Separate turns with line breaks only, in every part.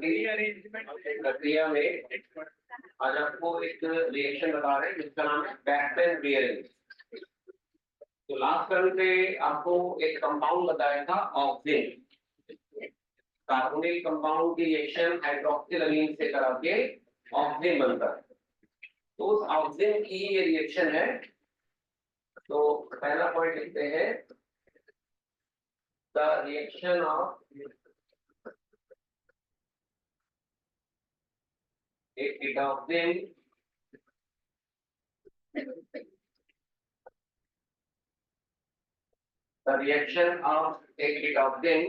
प्रक्रिया में आज आपको एक रिएक्शन बता रहे हैं जिसका नाम है बैकबेन रिएक्शन। तो लास्ट टर्म पे आपको एक कंपाउंड बताया था ऑक्सीजन, कार्बोनिल कंपाउंड की रिएक्शन हाइड्रोक्सिल अमीन से करा के ऑक्सीजन बनता है। तो उस ऑक्सीजन की ये रिएक्शन है। तो पहला पॉइंट लिखते हैं, द रिएक्शन ऑफ एक oxygen the reaction of ecdoctin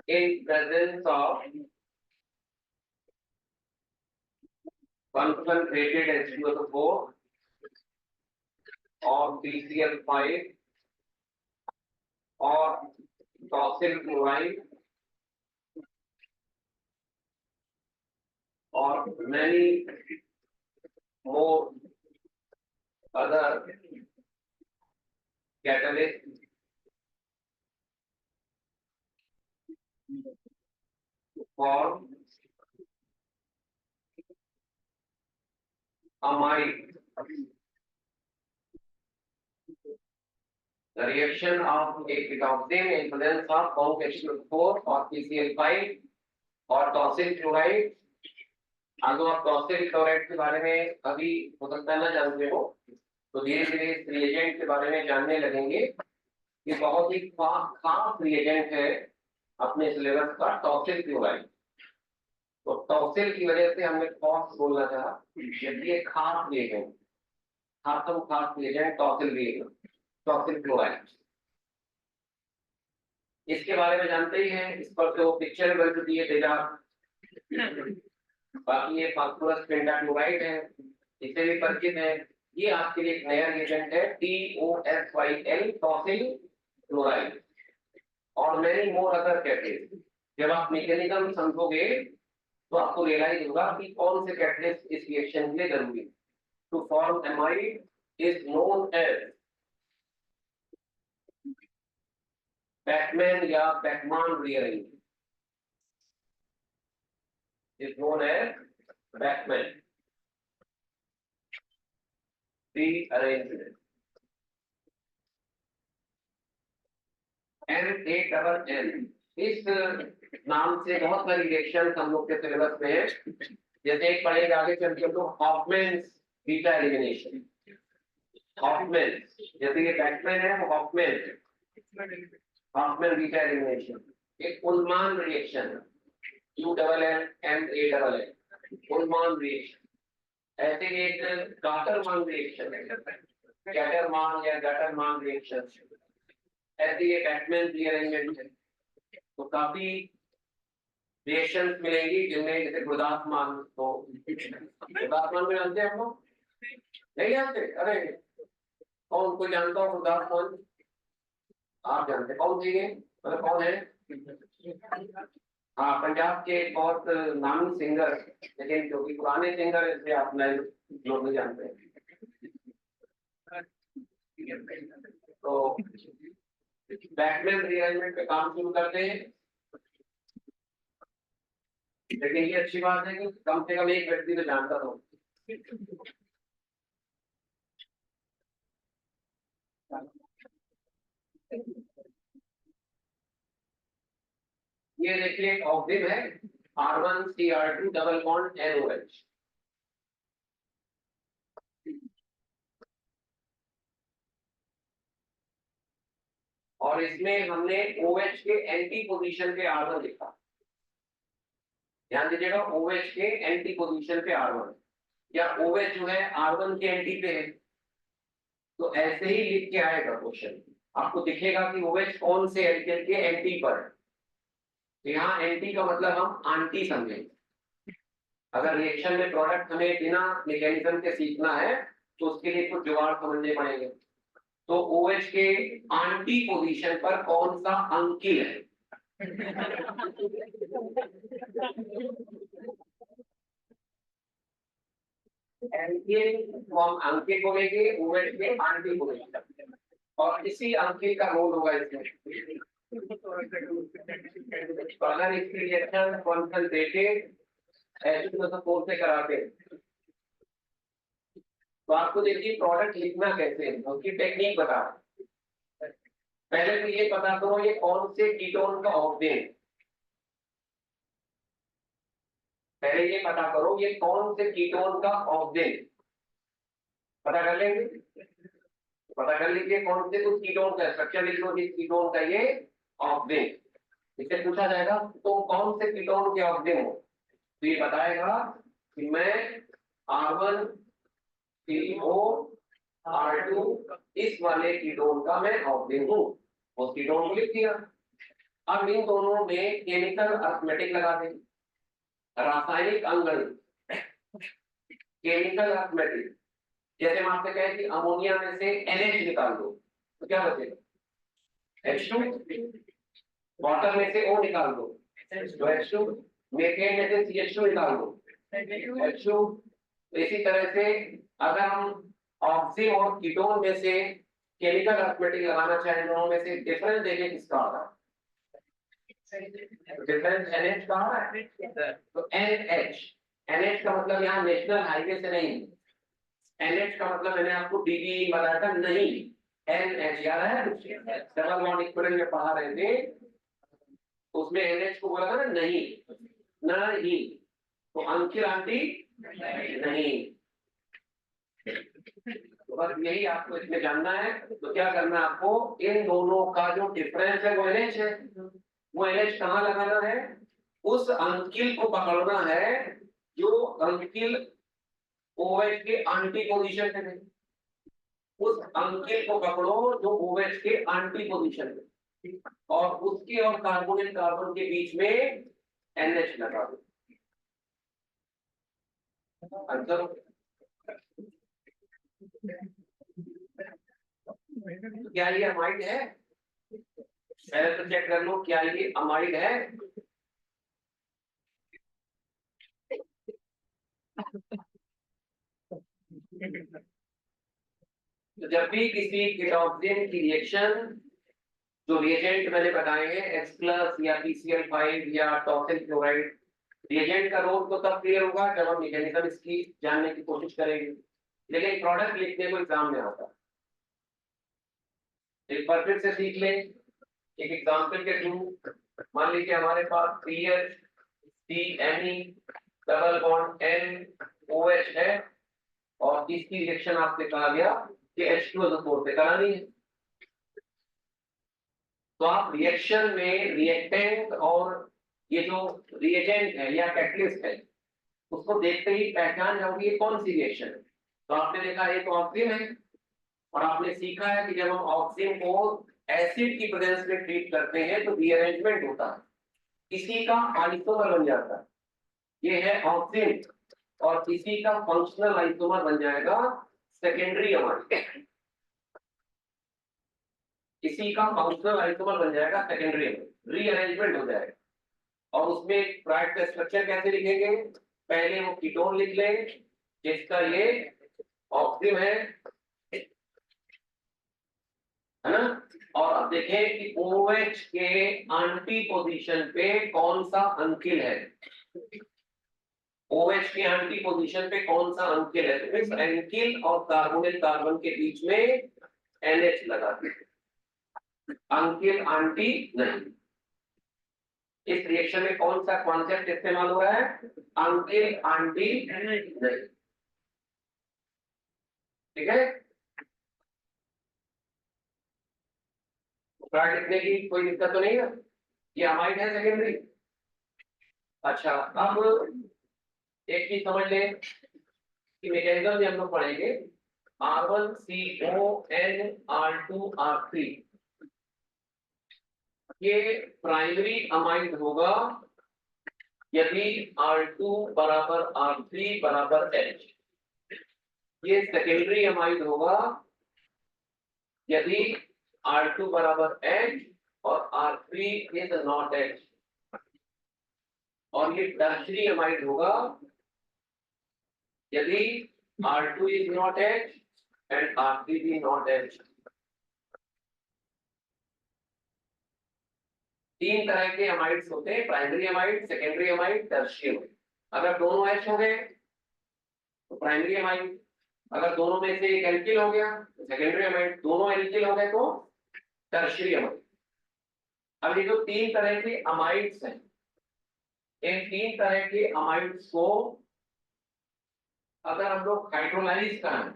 in presence of concentrated H2SO4 or PCl5 or tosyl chloride or many more other catalysts form amide. The reaction of ecdoctin in presence of H2SO4 or PCl5 और tosyl chloride. अगर आप tosyl chloride के बारे में अभी हो सकता है ना जानते हो, तो धीरे धीरे इस रिएजेंट के बारे में जानने लगेंगे। ये बहुत ही खास रिएजेंट है अपने सिलेबस का, टॉसिल क्लोराइड। तो टॉसिल की वजह से हमने खास बोलना चाहा, यदि ये खास रिएजेंट, खास reagent tosyl reagent, tosyl chloride. इसके बारे में जानते ही हैं, इस पर तो पिक्चर बन चुकी है डेटा। बाकी ये फास्फोरस पेंटाक्लोराइड है, इससे भी परिचित है। ये आपके लिए एक नया रिएजेंट है, TOSYL टॉसिल क्लोराइड और मेनी मोर अदर कैटलिस्ट। जब आप मैकेनिज्म समझोगे तो आपको रियलाइज होगा कि कौन से कैटलिस्ट इस रिएक्शन के लिए जरूरी है। To form amide is known as Beckmann या Beckmann rearrangement, is known as Bachmann rearrangement. NaNN इस नाम से बहुत सारी रिएक्शन हम लोग के सिलेबस में है। जैसे एक पढ़ेगा आगे चलकर तो हॉफमैन्स बीटा एलिमिनेशन, हॉफमैन, जैसे ये बैकमैन है वो हॉफमैन बीटा एलिमिनेशन। एक उल्मान रिएक्शन है, ULLMALL उल्मान रिएक्शन। ऐसे एक गाटरमान रिएक्शन है, गैटरमान या गटरमान रिएक्शन। ऐसे ये बैकमैन रीअरेंजमेंट है। तो काफी रिएक्शंस मिलेंगी जिनमें जैसे गुरदासमान, तो गुरदासमान में जानते हैं हम लोग, नहीं जानते? अरे कौन को जानता हो गुरदासमान? आप जानते कौन सी है, मतलब कौन है? हाँ, पंजाब के बहुत नामी सिंगर, लेकिन जो कि पुराने सिंगर इसलिए आप नए लोग नहीं जानते हैं। तो बैकमैन रीअरेंजमेंट पे काम शुरू करते हैं। लेकिन ये अच्छी बात है कि कम से कम एक व्यक्ति तो जानता हो। ये देखिए ऑक्सीजन है, R1CR2 डबल बॉन्ड NOH। और इसमें हमने OH के एंटी पोजीशन पे R1 लिखा। ध्यान दीजिएगा, OH के एंटी पोजीशन पे R1, या OH जो है R1 के एंटी पे है। तो ऐसे ही लिख के आएगा क्वेश्चन, आपको दिखेगा कि OH कौन से एल्केन के एंटी पर। तो यहाँ एंटी का मतलब हम एंटी समझेंगे। अगर रिएक्शन में प्रोडक्ट हमें बिना मैकेनिज्म के सीखना है तो उसके लिए कुछ जुगाड़ समझने पड़ेंगे। तो OH के एंटी पोजीशन पर कौन सा अंकिल है? एल्केन हम अंकिल बोलेंगे, OH के एंटी पोजीशन, और इसी अंकिल का रोल होगा इसमें। तो अगर इसकी रिएक्शन कॉन्सेंट्रेटेड H2SO4 से कराते हैं तो आपको देखिए प्रोडक्ट लिखना कैसे है, उसकी टेक्निक बता। पहले तो ये पता करो ये कौन से कीटोन का ऑक्टेन, पहले ये पता करो ये कौन से कीटोन का ऑक्टेन पता कर लेंगे। पता कर लीजिए कौन से कुछ कीटोन का स्ट्रक्चर लिख लो, इस कीटोन का ये ऑक्टेन। इससे पूछा जाएगा तो कौन से कीटोन के ऑक्टेन हो, तो ये बताएगा कि मैं R1 CO R2 इस वाले कीटोन का मैं ऑक्टेन हूँ, उस कीटोन को लिख दिया। अब इन दोनों में केमिकल अर्थमेटिक लगा दें, रासायनिक अंगगणित केमिकल अर्थमेटिक। जैसे हम आपसे कहें कि अमोनिया में से NH निकाल दो तो क्या बचेगा H2, वाटर में से O निकाल दो तो H2, मीथेन में से CH2 निकाल दो H2। इसी तरह से अगर हम ऑक्सीजन और कीटोन में से केमिकल अर्थमेटिक लगाना चाहें, दोनों में से डिफरेंस देखें किसका आ रहा है, डिफरेंस NH का आ रहा है तो NH का मतलब यहाँ नेशनल हाईवे से नहीं, NH का मतलब मैंने आपको DB बताया था नहीं, NH याद है डबल बॉन्ड इक्विवेलेंट में पढ़ा रहे थे, उसमें NH को बोला था ना नहीं, नहीं तो अंकिल आंटी नहीं। तो बस यही आपको इसमें जानना है। तो क्या करना है आपको, इन दोनों का जो डिफरेंस है वो NH है, वो NH कहाँ लगाना है, उस अंकिल को पकड़ना है जो अंकिल OH के एंटी पोजीशन पे है, उस अंकिल को पकड़ो जो OH के एंटी पोजीशन पे, और उसके और कार्बोनिल कार्बन के बीच में NH लगा दो। आंसर क्या ये अमाइड है, पहले तो चेक कर लो क्या ये अमाइड है। तो जब भी किसी कीटोक्सिन की रिएक्शन, जो रिएजेंट मैंने बताएंगे H+ या PCl5 या टॉसिल क्लोराइड, रिएजेंट का रोल तो तब क्लियर होगा जब हम मैकेनिज्म इसकी जानने की कोशिश करेंगे, लेकिन प्रोडक्ट लिखने को एग्जाम में आता है। एक बार फिर से सीख लें एक एग्जांपल के थ्रू। मान लीजिए हमारे पास CH3Me डबल बॉन्ड NOH है और इसकी रिएक्शन आपसे कहा गया कि H2SO4 से करानी है। तो आप रिएक्शन में रिएक्टेंट और ये जो रिएजेंट है या कैटलिस्ट है उसको देखते ही पहचान जाओगे ये कौन सी रिएक्शन है। तो आपने देखा एक ऑक्सीजन है और आपने सीखा है कि जब हम ऑक्सीजन को एसिड की प्रेजेंस में ट्रीट करते हैं तो रीअरेंजमेंट होता है, किसी का आइसोमर बन जाता है, ये है ऑक्सीजन, और किसी का फंक्शनल आइसोमर बन जाएगा सेकेंडरी अमाइड, किसी का फंक्शनल आइसोमर बन जाएगा सेकेंडरी, रीअरेंजमेंट हो जाएगा। और उसमें प्रोडक्ट का स्ट्रक्चर कैसे लिखेंगे, पहले वो कीटोन लिख लें जिसका ये ऑक्सीजन है ना, और अब देखें कि OH के एंटी पोजीशन पे कौन सा अंकिल है, OH के एंटी पोजीशन पे कौन सा अंकिल है, तो इस अंकिल और कार्बोनिल कार्बन के बीच में NH लगा दें, अंकिल आंटी नहीं। इस रिएक्शन में कौन सा कॉन्सेप्ट इस्तेमाल हो रहा है, अंकिल आंटी नहीं, ठीक है। प्रोडक्ट लिखने की कोई दिक्कत तो नहीं है, ये अमाइड है सेकेंडरी। अच्छा अब एक चीज समझ लें कि मैकेनिज्म हम लोग पढ़ेंगे R1CON R2R3, ये प्राइमरी अमाइड होगा यदि R2 बराबर R3 बराबर H, ये सेकेंडरी अमाइड होगा यदि R2 बराबर H और R3 इज नॉट H, और ये टर्शरी अमाइड होगा यदि R2 is not H and R3 is not H। तीन तरह के अमाइड्स होते हैं, primary amide, secondary amide, tertiary amide. अगर दोनों H हो गए तो प्राइमरी अमाइड, अगर दोनों में से एक एल्किल हो गया तो सेकेंडरी अमाइड, दोनों एल्किल हो गए तो टर्शियरी अमाइड। अब ये जो तीन तरह के अमाइड्स हैं, इन तीन तरह के अमाइड्स को अगर हम लोग हाइड्रोलाइज कराएं,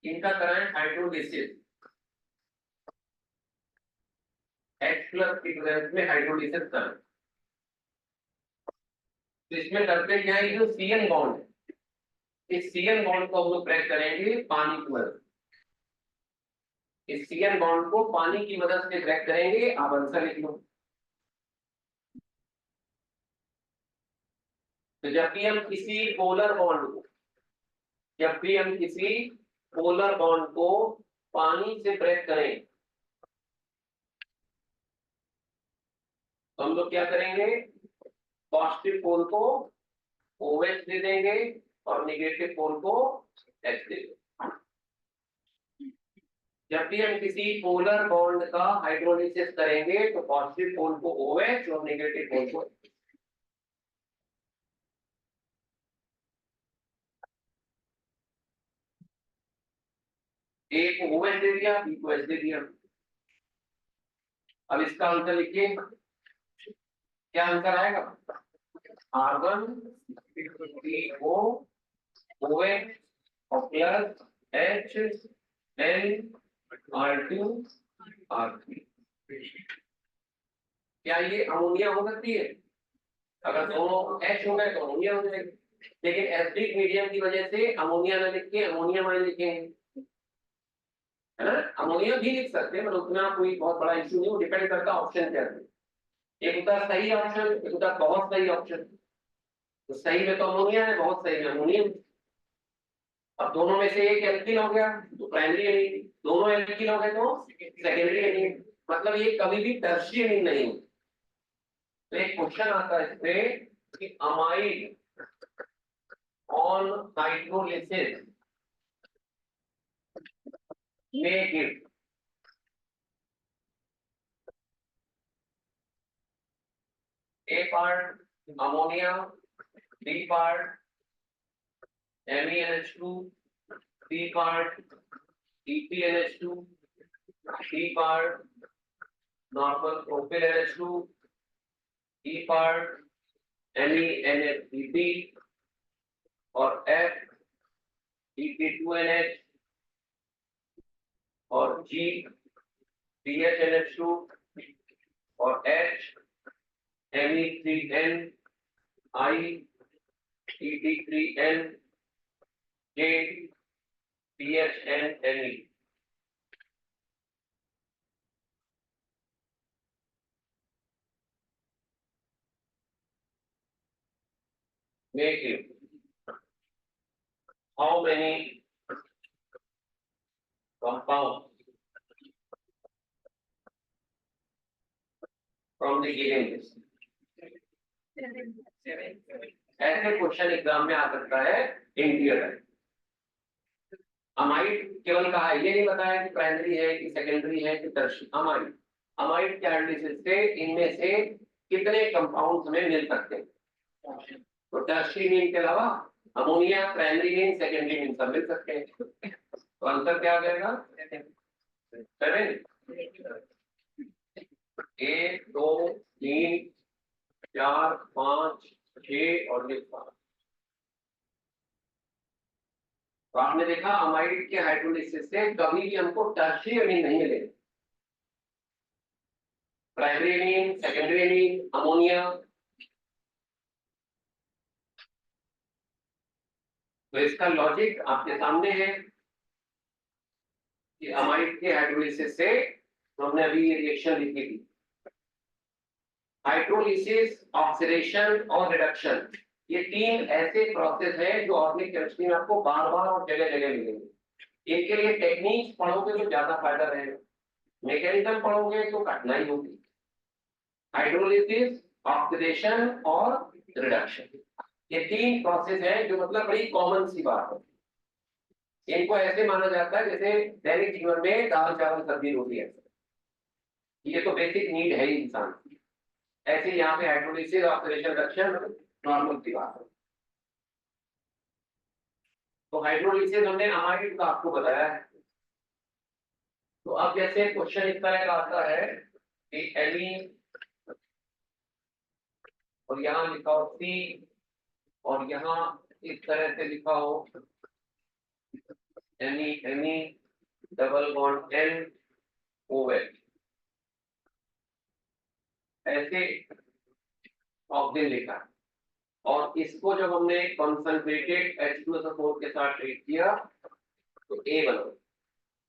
इनका कराएं हाइड्रोलिसिस, H प्लस की प्रेजेंस में हाइड्रोलिसिस करें, तो इसमें करते क्या है, जो CN बॉन्ड है, इस CN बॉन्ड को हम लोग ब्रेक करेंगे पानी की मदद, इस CN बॉन्ड को पानी की मदद से ब्रेक करेंगे। आप आंसर लिख लो। तो जब भी हम किसी पोलर बॉन्ड को, जब भी हम किसी पोलर बॉन्ड को पानी से ब्रेक करें तो हम लोग क्या करेंगे, पॉजिटिव पोल को OH दे देंगे और नेगेटिव पोल को H दे देंगे। जब भी हम किसी पोलर बॉन्ड का हाइड्रोलिसिस करेंगे तो पॉजिटिव पोल को OH और नेगेटिव पोल को H। A को OH दे दिया, B को H दे दिया। अब इसका आंसर लिखिए, क्या आंसर आएगा, R1 CO OH और प्लस HN R2 R3। क्या ये अमोनिया हो सकती है? अगर दोनों H हो गए तो अमोनिया हो जाएगी, लेकिन एसिडिक मीडियम की वजह से अमोनिया ना लिख के अमोनिया मान लिखेंगे, है ना। अमोनिया भी लिख सकते हैं, मतलब उतना कोई बहुत बड़ा इशू नहीं, वो डिपेंड करता ऑप्शन क्या है। एक होता है सही ऑप्शन, एक होता है बहुत सही ऑप्शन। तो सही में तो अमोनिया है, बहुत सही में अमोनिया। अब दोनों में से एक एल्किल हो गया तो प्राइमरी एमीन, दोनों एल्किल हो गए तो सेकेंडरी एमीन, मतलब ये कभी भी टर्शियरी एमीन नहीं। तो एक क्वेश्चन आता है इससे कि amide on hydrolysis may give A part ammonia, B part MENH2, C part EPNH2, C part normal propyl NH2, E part MENHEP और F EP2NH और G BHNH2 और H Me3N I EP3N J PHNNE। Make it how many compounds from the given list? ऐसे question exam में आ सकता है interior. Amide केवल कहा है, ये नहीं बताया कि प्राइमरी है कि सेकेंडरी है कि टर्शियरी। अमाइड, अमाइड के हाइड्रोलिसिस से इनमें से कितने कंपाउंड्स हमें मिल सकते हैं। तो टर्शियरी मीन के अलावा ammonia, primary mean, secondary mean सब मिल सकते हैं। तो आंसर क्या आ जाएगा, 7। 1 2 3 4 5 6 और ये 7। तो आपने देखा अमाइड के हाइड्रोलिसिस से कभी भी हमको टर्शियरी अमीन नहीं मिलेगा, primary amine, secondary amine, ammonia. तो इसका लॉजिक आपके सामने है कि अमाइड के हाइड्रोलिसिस से, तो हमने अभी ये रिएक्शन लिखी थी, हाइड्रोलिसिस, ऑक्सीडेशन और रिडक्शन, ये तीन ऐसे प्रोसेस हैं जो ऑर्गेनिक केमिस्ट्री में आपको बार बार और जगह जगह मिलेंगे। इनके लिए टेक्निक्स पढ़ोगे तो ज्यादा फायदा रहेगा, मैकेनिज्म पढ़ोगे तो कठिनाई होगी। हाइड्रोलिसिस, ऑक्सीडेशन और रिडक्शन, ये तीन प्रोसेस है जो मतलब बड़ी कॉमन सी बात है। इनको ऐसे माना जाता है जैसे दैनिक जीवन में दाल चावल सब्जी रोटी है। ये तो बेसिक नीड है ही इंसान की। ऐसे यहाँ पे हाइड्रोलिसिस ऑक्सीडेशन रिडक्शन नॉर्मल की बात है। तो हाइड्रोलिसिस हमने अमाइड का आपको बताया है। तो अब जैसे क्वेश्चन इस तरह का आता है कि एनी, और यहाँ लिखा हो सी, और यहाँ इस तरह से लिखा हो any double bond N O H, ऐसे ऑक्सीजन लिखा। और इसको जब हमने कॉन्सेंट्रेटेड H2SO4 के साथ ट्रीट किया तो ए बना,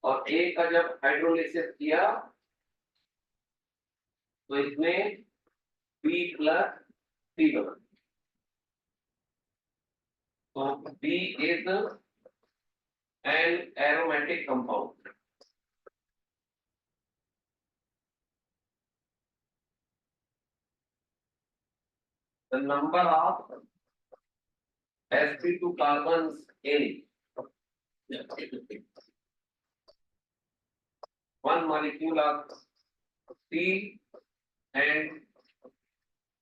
और ए का जब हाइड्रोलिसिस किया तो इसमें बी प्लस सी बना। तो B is an aromatic compound. The number of sp2 carbons in one molecule of C and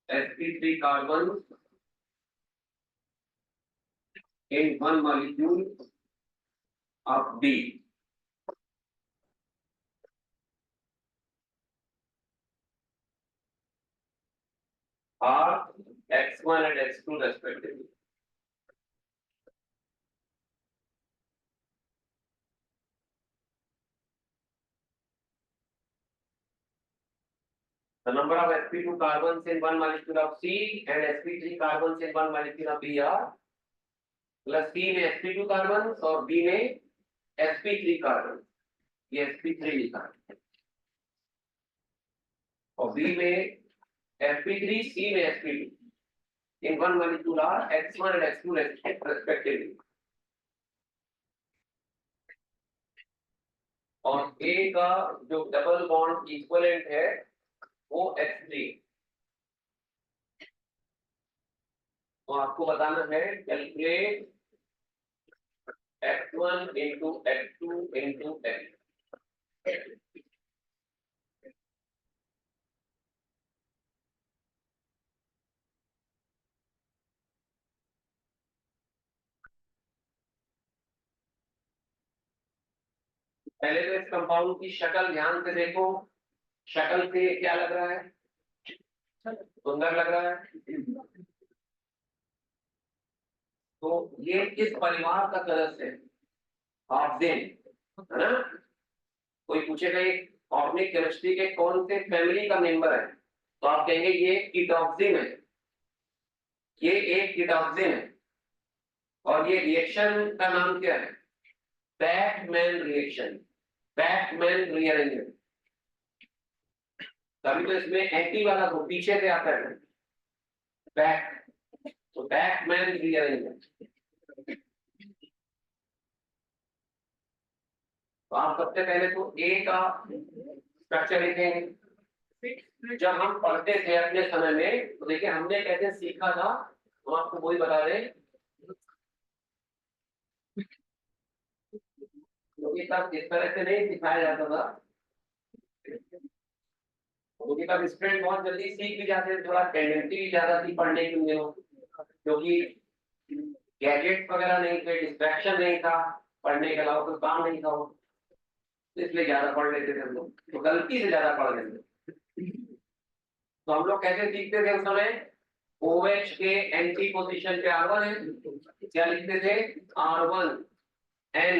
sp3 carbons in one molecule of B are X1 and X2 respectively. The number of sp2 carbons in one molecule of C and sp3 carbons in one molecule of B are, plus C में sp2 carbons और B में sp3 carbons, ये sp3 लिखा है, और B में sp3, C में sp2, in one molecule are X1 and X2 respectively. और A का जो डबल बॉन्ड इक्विवेलेंट है वो X3। तो आपको बताना है calculate X1 into X2 into X। पहले तो इस कंपाउंड की शक्ल ध्यान से देखो, शक्ल से क्या लग रहा है? सुंदर लग रहा है। तो ये किस परिवार का सदस्य है? ऑक्सीन, है ना? कोई पूछेगा ये ऑर्गेनिक केमिस्ट्री के कौन से फैमिली का मेंबर है, तो आप कहेंगे ये कीटॉक्सिन है, ये एक कीटॉक्सिन है। और ये रिएक्शन का नाम क्या है? Beckmann reaction, Beckmann rearrangement. तभी तो इसमें एंटी वाला तो पीछे से आता है बैक, तो बैकमैन रीअरेंजमेंट। तो आप सबसे पहले तो ए का स्ट्रक्चर लिखेंगे। जब हम पढ़ते थे अपने समय में तो देखिए हमने कैसे सीखा था, हम आपको वही बता रहे, क्योंकि तब इस तरह से नहीं सिखाया जाता था, क्योंकि तब स्टूडेंट बहुत जल्दी सीख भी जाते थे, थोड़ा टेंडेंसी भी ज्यादा थी पढ़ने के लिए, क्योंकि गैजेट वगैरह नहीं थे, डिस्ट्रैक्शन नहीं था, पढ़ने के अलावा कोई काम नहीं था वो, इसलिए ज्यादा पढ़ लेते थे हम लोग, तो गलती से ज्यादा पढ़ लेते। तो हम लोग कैसे सीखते थे उस समय? OH के एंटी पोजीशन पे R1 है, क्या लिखते थे? R1 N,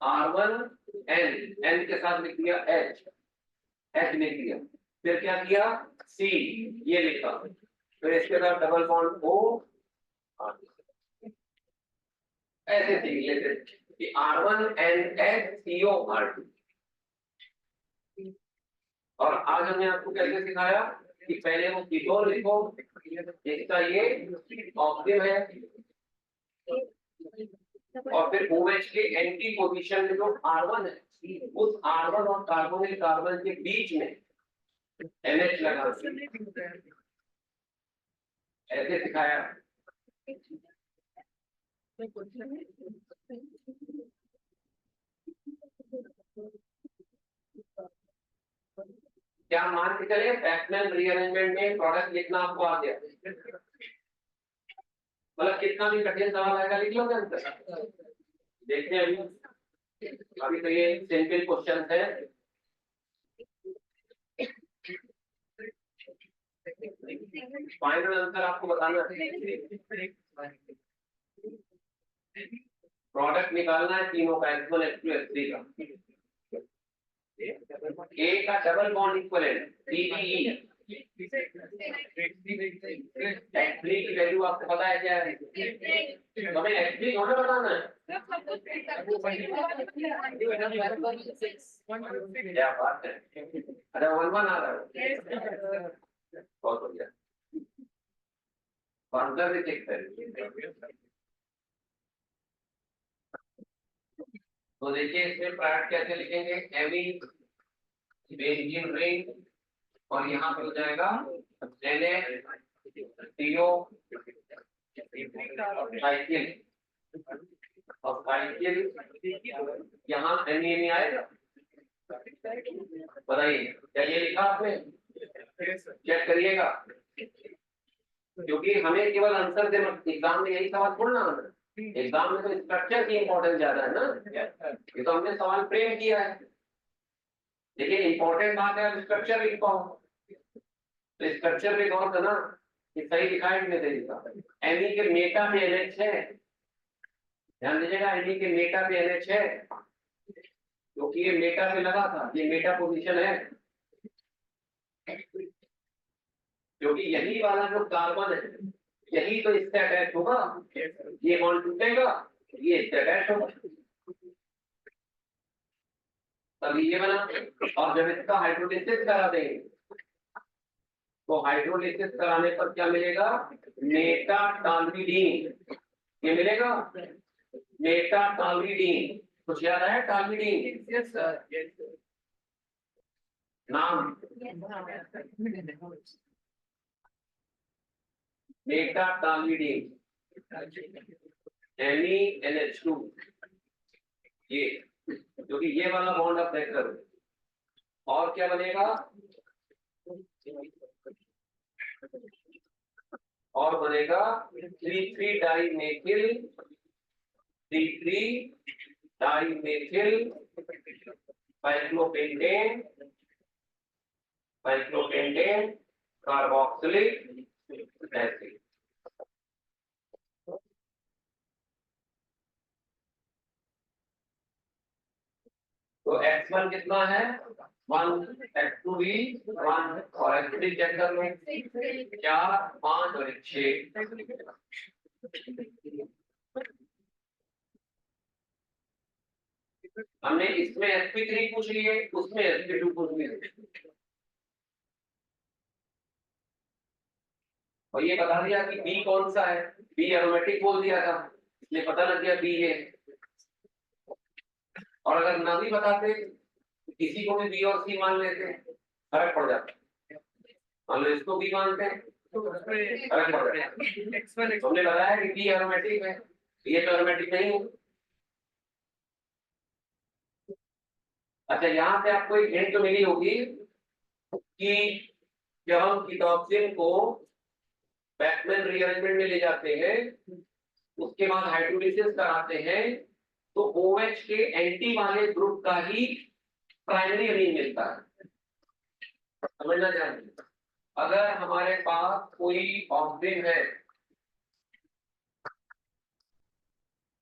R1 N, N के साथ लिख दिया H, H लिख दिया, फिर क्या किया? C, ये लिखा, फिर इसके साथ डबल बॉन्ड O, ऐसे सीख लेते कि R1NH CO R2। और आज हमने आपको कैसे सिखाया कि पहले वो कीटोन लिखो, इसका ये ऑक्सिन है, और फिर OH के एंटी पोजीशन में जो R1 है, उस R1 और कार्बोनिल कार्बन के बीच में NH लगा, ऐसे सिखाया। क्या मान के चले फ्रैक्शनल रीअरेंजमेंट में प्रोडक्ट लिखना आपको आ गया, मतलब कितना भी कठिन सवाल आएगा लिख लोगे आंसर। देखते हैं अभी तो ये सिंपल क्वेश्चन है। फाइनल आंसर आपको बताना है, प्रोडक्ट निकालना है तीनों का H1 H2 H3 का। ए का double bond equivalent DBE, H3 की वैल्यू आपको पता है क्या है, हमें H3 थोड़ा बताना है। क्या बात है, अच्छा 1-1 आ रहा है, बहुत बढ़िया। आंसर भी चेक करें। तो देखिए इसमें प्रोडक्ट कैसे लिखेंगे, एमी बेंजीन रिंग और यहाँ पे हो जाएगा NaCO साइकिल और साइकिल यहाँ NaMe आएगा। बताइए क्या ये लिखा आपने, चेक करिएगा, क्योंकि हमें केवल आंसर देना, एग्जाम में यही सवाल छोड़ना है, एग्जाम में तो स्ट्रक्चर की इंपॉर्टेंस ज्यादा है ना, ये तो हमने सवाल फ्रेम किया है, लेकिन इंपॉर्टेंट बात है स्ट्रक्चर लिख पाओ, तो स्ट्रक्चर पे गौर करना कि सही लिखा है कि नहीं सही लिखा। एमी के मेटा पे NH है, ध्यान दीजिएगा, एमी के मेटा पे NH है, क्योंकि ये मेटा पे लगा था, ये मेटा पोजीशन है, क्योंकि यही वाला जो कार्बन है यही तो इससे अटैच होगा, ये बॉन्ड टूटेगा ये इससे अटैच होगा, तभी ये बना। और जब इसका हाइड्रोलिसिस करा देंगे तो हाइड्रोलिसिस कराने पर क्या मिलेगा, मेटाटाल्विडीन, ये मिलेगा मेटाटाल्विडीन, कुछ याद है टाल्विडीन, यस सर, नाम मेटाटाल्विडीन, NeNH2, ये क्योंकि ये वाला बॉन्ड आप देख करो, और क्या बनेगा, और बनेगा 3,3-डाइमेथिल 3,3-डाइमेथिल साइक्लोपेंटेन कार्बोक्सिलिक एसिड। तो X1 कितना है 1, X2 भी 1 और X3 चेक कर लो 4, 5 और 6। हमने इसमें sp3 पूछ लिए, उसमें sp2 पूछ लिए, और ये बता दिया कि B कौन सा है, B एरोमेटिक बोल दिया था, इसलिए पता लग गया B है। और अगर ना भी बताते किसी को भी B और C मान लेते फर्क पड़ जाता, मान लो इसको B मानते हैं तो फर्क पड़ जाता। हमने बताया कि B एरोमेटिक है, ये तो एरोमेटिक नहीं है। अच्छा यहाँ से आपको एक हिंट तो मिली होगी कि जब हम कीटोक्सिन को बैकमैन रीअरेंजमेंट में ले जाते हैं, उसके बाद हाइड्रोलिसिस कराते हैं, तो OH के एंटी वाले ग्रुप का ही प्राइमरी अमीन मिलता है, समझना चाहिए। अगर हमारे पास कोई ऑक्सीजन है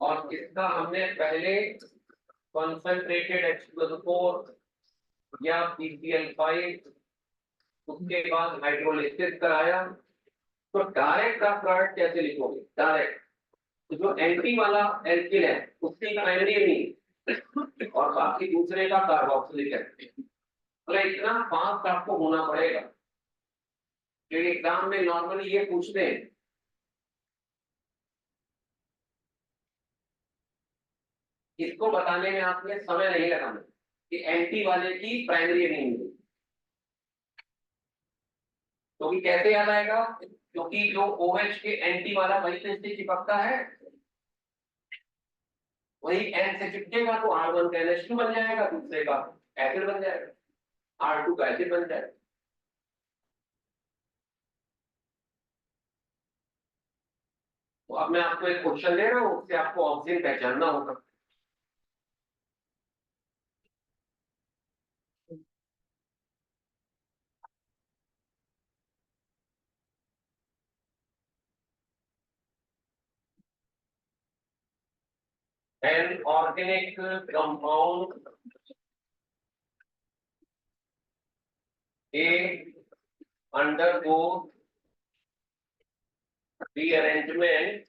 और इसका हमने पहले कॉन्सेंट्रेटेड H+4 या PCl5 उसके बाद हाइड्रोलिसिस कराया, तो डायरेक्ट का प्रोडक्ट कैसे लिखोगे, डायरेक्ट तो जो एंटी वाला एल्किल है उसकी प्राइमरी अमीन और बाकी दूसरे का कार्बोक्सिलिक एसिड, तो इतना फास्ट आपको होना पड़ेगा, क्योंकि एग्जाम में नॉर्मली ये पूछते हैं। इसको बताने में आपने समय नहीं लगाना कि एंटी वाले की प्राइमरी अमीन, क्योंकि कैसे याद आएगा, क्योंकि जो OH के एंटी वाला वही तो इससे चिपकता है, वही N से चिपकेगा तो R1 का NH2 बन जाएगा, दूसरे का एसिड बन जाएगा, R2 का एसिड बन जाएगा। अब मैं आपको एक क्वेश्चन दे रहा हूँ, उससे आपको ऑक्सीजन पहचानना होगा। An organic compound A undergoes rearrangement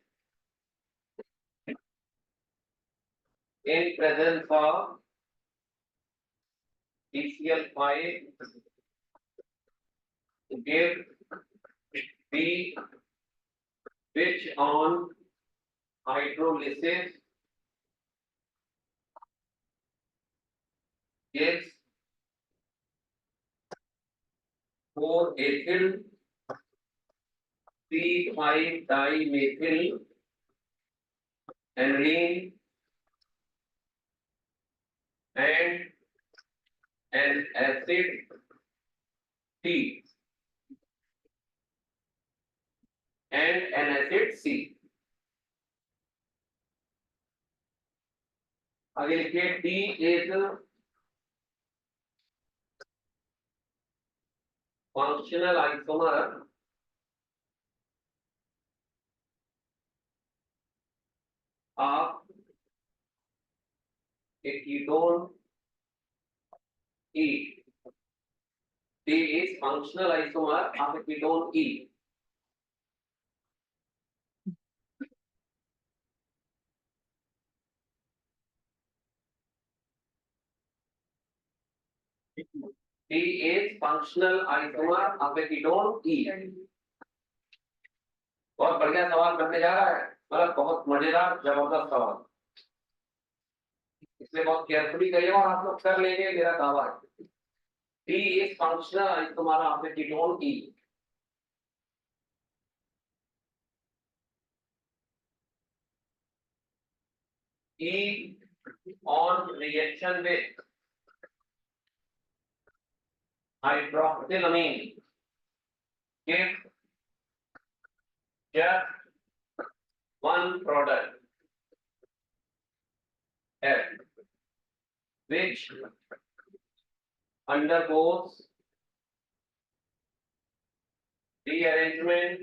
in presence of PCl5 give B, which on hydrolysis gives 4-ethyl C5-dimethyl aniline and an acid C and an acid C. आगे लिखिए D is functional isomer of a ketone E. D is functional isomer of a ketone E. D is functional isomer of a ketone E. बहुत बढ़िया सवाल बनने जा रहा है, मतलब बहुत मजेदार जबरदस्त सवाल, इसलिए बहुत केयरफुली करिए और आप लोग कर लेंगे, मेरा दावा है। D is functional isomer of a ketone E. E on reaction with hydroxylamine give just one product F, which undergoes rearrangement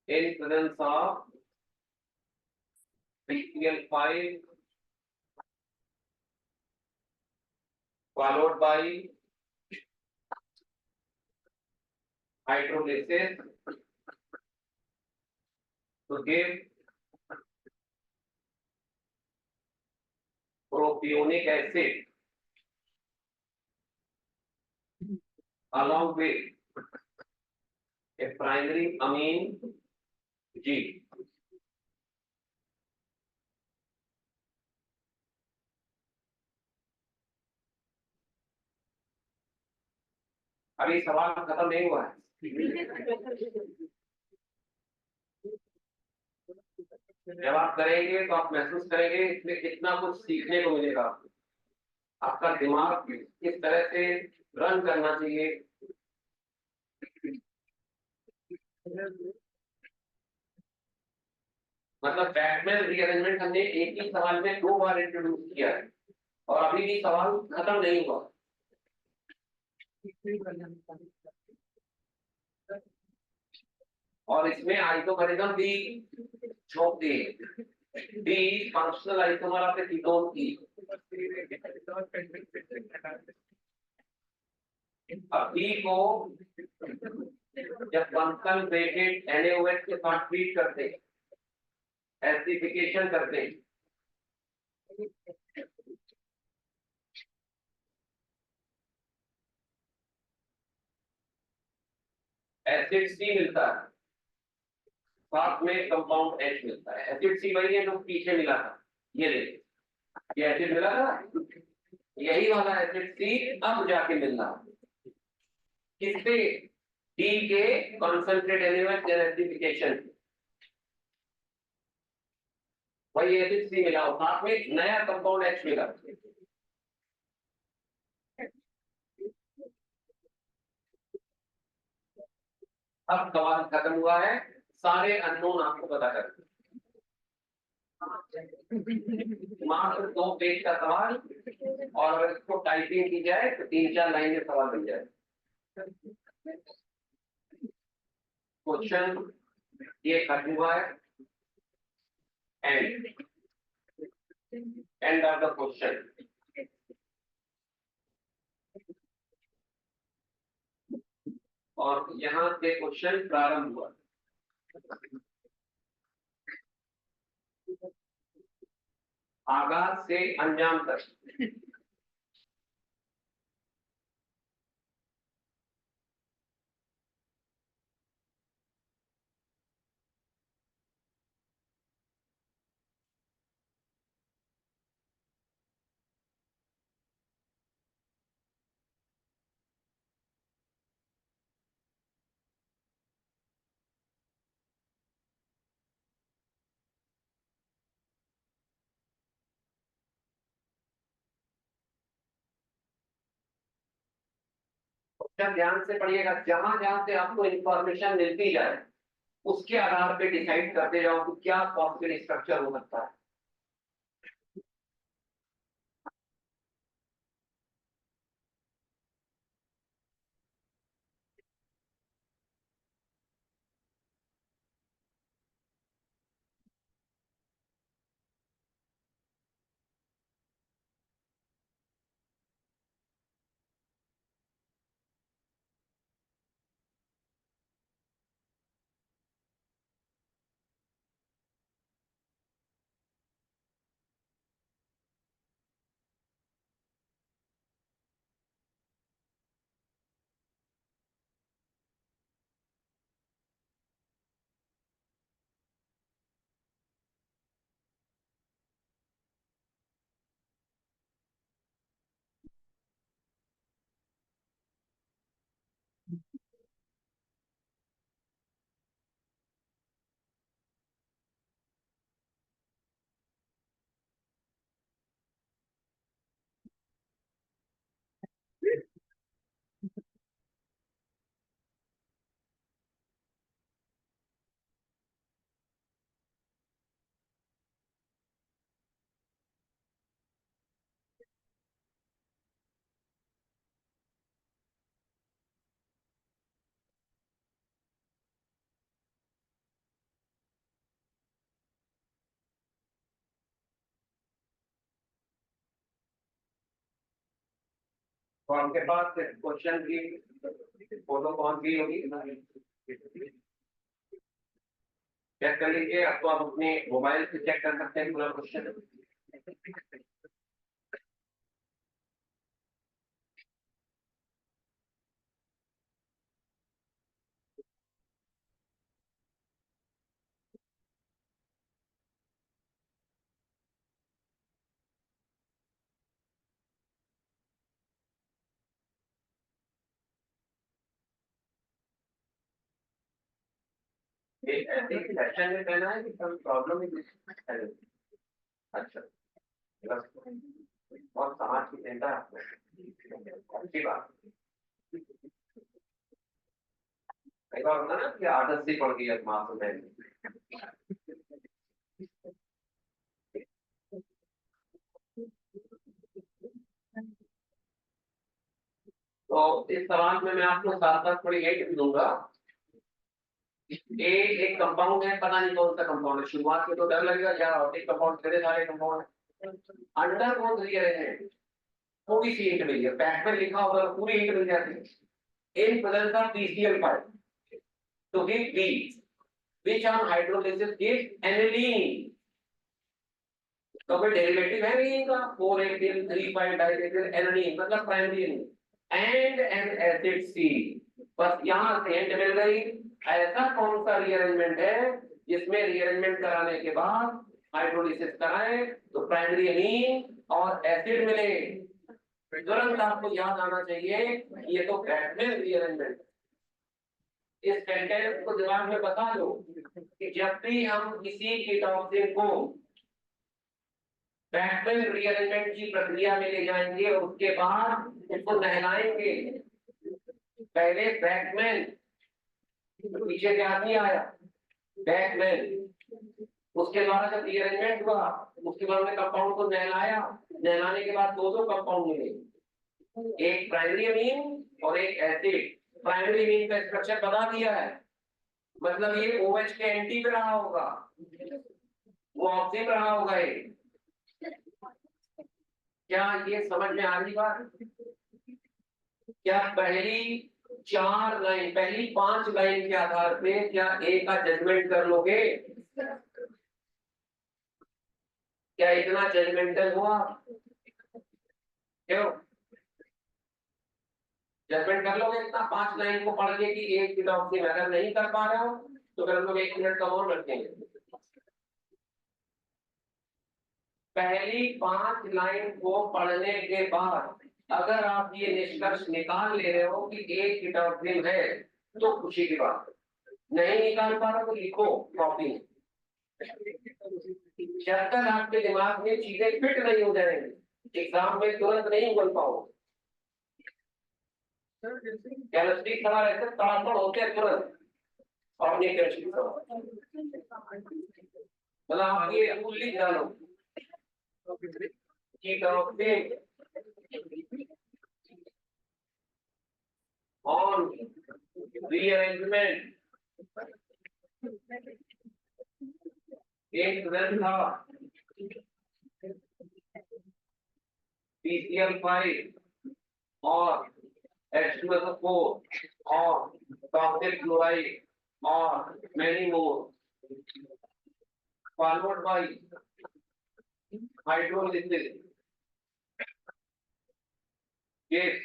in presence of PCl5 followed by hydrolysis to give propionic acid along with a primary amine G. अभी सवाल खत्म नहीं हुआ है। जब आप करेंगे तो आप महसूस करेंगे इसमें कितना कुछ सीखने को मिलेगा। आपका दिमाग किस तरह से रन करना चाहिए। मतलब बैटमैन रीअरेंजमेंट हमने एक ही सवाल में 2 बार इंट्रोड्यूस किया है और अभी भी सवाल खत्म नहीं हुआ। और इसमें आइसोमेरिज्म भी छोड़ दिए। D functional isomer of a ketone E. अब E को जब कंसंट्रेटेड NaOH के साथ ट्रीट करते हैं, एसिडिफिकेशन करते हैं, एसिड C मिलता है, साथ में कंपाउंड H मिलता है। एसिड C वही है जो पीछे मिला था, ये देखिए, ये एसिड मिला था, यही वाला एसिड C अब जाके मिल रहा है किससे? D के कंसंट्रेट NaOH एसिडिफिकेशन, वही एसिड C मिला और साथ में नया कंपाउंड H मिला। अब सवाल खत्म हुआ है, सारे अननोन आपको पता कर, मात्र 2 पेज का सवाल, और अगर इसको टाइपिंग की जाए तो 3-4 लाइन में सवाल बन जाए। क्वेश्चन ये खत्म हुआ है, एंड ऑफ द क्वेश्चन। और यहाँ से क्वेश्चन प्रारंभ हुआ, आगाज से अंजाम तक। जब ध्यान से पढ़िएगा, जहां जहां से आपको इंफॉर्मेशन मिलती जाए उसके आधार पे डिसाइड करते जाओ कि क्या पॉसिबल स्ट्रक्चर हो सकता है। तो आपके पास क्वेश्चन की फोटो कौन सी होगी, चेक कर लीजिए। आपको आप अपने मोबाइल से चेक कर सकते हैं पूरा क्वेश्चन। ऐसे सेशन में कहना है कि some प्रॉब्लम है। अच्छा, बस और समाज की चिंता अच्छी बात। कई बार होता है ना कि आदत से पड़ गई मासूम है। तो इस सवाल में मैं आपको साथ साथ थोड़ी हिंट दूंगा। ए एक कंपाउंड है, पता नहीं कौन सा कंपाउंड है, शुरुआत में तो डर लगेगा यार ऑर्गेनिक कंपाउंड कितने सारे कंपाउंड है। अंडर कौन रीअरेंजमेंट, थोड़ी सी हिंट मिली है, बैक में लिखा होगा तो पूरी हिंट मिल जाती है। In presence of PCl5 to give B, which on hydrolysis gives aniline। तो कोई डेरिवेटिव है नहीं इनका, 4-18 3-5 डाइएथिल एनालिन मतलब primary and N acid C। बस यहाँ से हिंट मिल गई। ऐसा कौन सा रीअरेंजमेंट है जिसमें रीअरेंजमेंट कराने के बाद हाइड्रोलिसिस कराएं तो प्राइमरी अमीन और एसिड मिले। तुरंत आपको याद आना चाहिए ये तो बैटमैन रीअरेंजमेंट। इस सेंटेंस को दिमाग में बता दो कि जब भी हम किसी कीटोसिन को बैटमैन रीअरेंजमेंट की प्रक्रिया में ले जाएंगे और उसके बाद उसको नहलाएंगे, पहले बैटमैन पीछे से आदमी आया, बैकमैन, उसके द्वारा जब रीअरेंजमेंट हुआ, उसके बाद में कंपाउंड को नहलाया, नहलाने के बाद दो कंपाउंड मिले, एक प्राइमरी अमीन और एक एसिड। प्राइमरी अमीन का स्ट्रक्चर बता दिया है, मतलब ये OH के एंटी पे रहा होगा, वो ऑक्सीजन रहा होगा। ये क्या ये समझ में आ रही बात? क्या पहली 4 लाइन, पहली 5 लाइन के आधार पे क्या ए का जजमेंट कर लोगे? क्या इतना जजमेंटल हुआ? क्यों जजमेंट कर लोगे इतना 5 लाइन को पढ़ के कि एक डिटॉक्सिन? अगर नहीं कर पा रहे हो तो फिर हम लोग 1 मिनट का और रखेंगे। पहली 5 लाइन को पढ़ने के बाद अगर आप ये निष्कर्ष निकाल ले रहे हो कि एक डिटॉक्सिन है तो खुशी की बात है। नहीं निकाल पा रहे तो लिखो कॉपी। जब तक आपके दिमाग में चीजें फिट नहीं हो जाएंगी एग्जाम में तुरंत नहीं बोल पाओगे। केमिस्ट्री खड़ा रहते तड़ापड़ होते हैं तुरंत, और अपनी केमिस्ट्री मतलब आप ये रूल लिख डालो कि ऑन रीअरेंजमेंट एक था PCl5 और H2SO4 और टॉक्सिक क्लोराइड और many more followed by hydrolysis. Yes,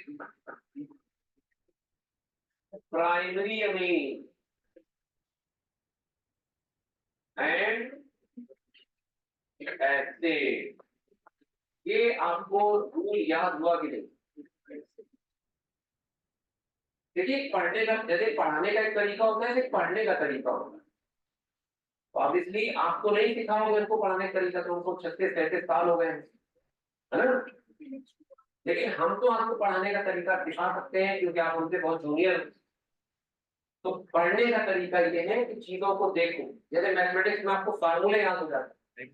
primary amine and acid. ये आपको रूल याद हुआ कि नहीं? देखिए पढ़ने का, जैसे पढ़ाने का एक तरीका होता है, पढ़ने का तरीका होता है। तो ऑब्वियसली आपको नहीं सिखाओगे उनको पढ़ाने का तरीका, तो उनको 36-37 साल हो गए हैं, है ना? लेकिन हम तो आपको पढ़ाने का तरीका सिखा सकते हैं क्योंकि आप उनसे बहुत जूनियर। तो पढ़ने का तरीका ये है कि चीजों को देखो। जैसे मैथमेटिक्स में आपको फार्मूले याद हो जाते हैं,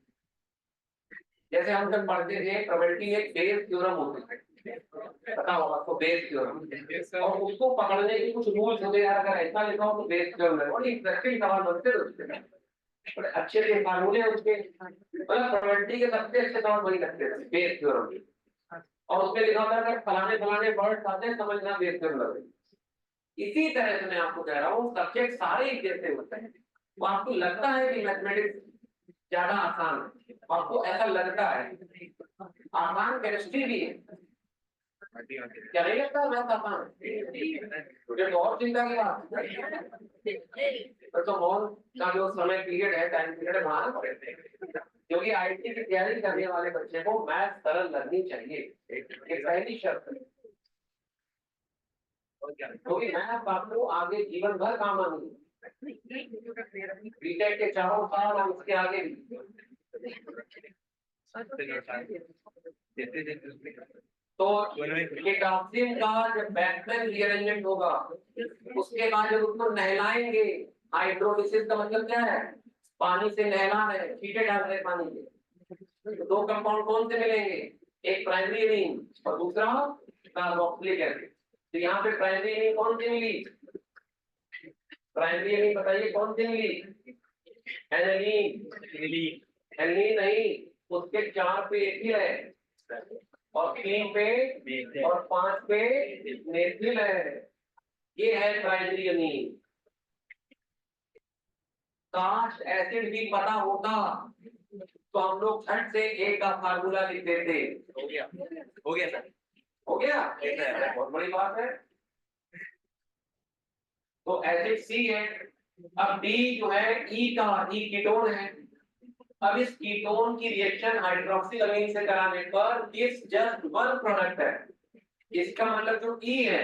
जैसे हम जब पढ़ते थे प्रोबेबिलिटी एक बेस थ्योरम होती है, पता होगा आपको बेस थ्योरम, और उसको पकड़ने के कुछ रूल्स होते हैं। अगर ऐसा लिखा हो तो बेस थ्योरम है, और इंटरेस्टिंग सवाल बनते हैं बड़े अच्छे से फार्मूले उसके, मतलब प्रोबेबिलिटी के सबसे अच्छे सवाल वही लगते थे बेस थ्योरम। और उसमें लिखा होता है अगर फलाने फलाने वर्ड आते हैं समझना बेस थ्योरम लगे। इसी तरह से मैं आपको कह रहा हूँ सब्जेक्ट सारे एक जैसे होते हैं। तो आपको लगता है कि मैथमेटिक्स ज्यादा आसान है, आपको ऐसा लगता है, आसान केमिस्ट्री भी है, क्या नहीं लगता है मैथ आसान? मुझे तो और चिंता की बात तो मॉल का जो समय पीरियड है, टाइम पीरियड है, वहां पड़े, क्योंकि IT की तैयारी करने वाले बच्चे को मैथ सरल लगनी चाहिए, एक पहली शर्त है। क्योंकि मैथ आपको आगे जीवन भर काम आनी है, बीटेक के 4 साल और उसके आगे भी। तो डिटॉक्सिन का जब बैकमैन रीअरेंजमेंट होगा उसके बाद जब उसको नहलाएंगे, हाइड्रोलिसिस का मतलब क्या है? पानी से नहला रहे, छींटे डाल रहे पानी के, तो 2 कंपाउंड कौन से मिलेंगे? एक प्राइमरी अमीन और दूसरा कार्बोक्सिलिक एसिड। तो यहाँ पे प्राइमरी अमीन कौन सी मिली? प्राइमरी अमीन बताइए कौन सी मिली? एनिलीन। एनिलीन नहीं, उसके 4 पे एथिल है और 3 पे और 5 पे मेथिल है। ये है प्राइमरी अमीन। काश एसिड भी पता होता तो हम लोग झट से ए का फार्मूला लिख देते। हो गया सर, हो गया, बहुत बड़ी बात है। तो एसिड सी है। अब डी जो है ई का, ई कीटोन है। अब इस कीटोन की रिएक्शन हाइड्रोक्सिल अमीन से कराने पर दिस जस्ट वन प्रोडक्ट है। इसका मतलब जो ई है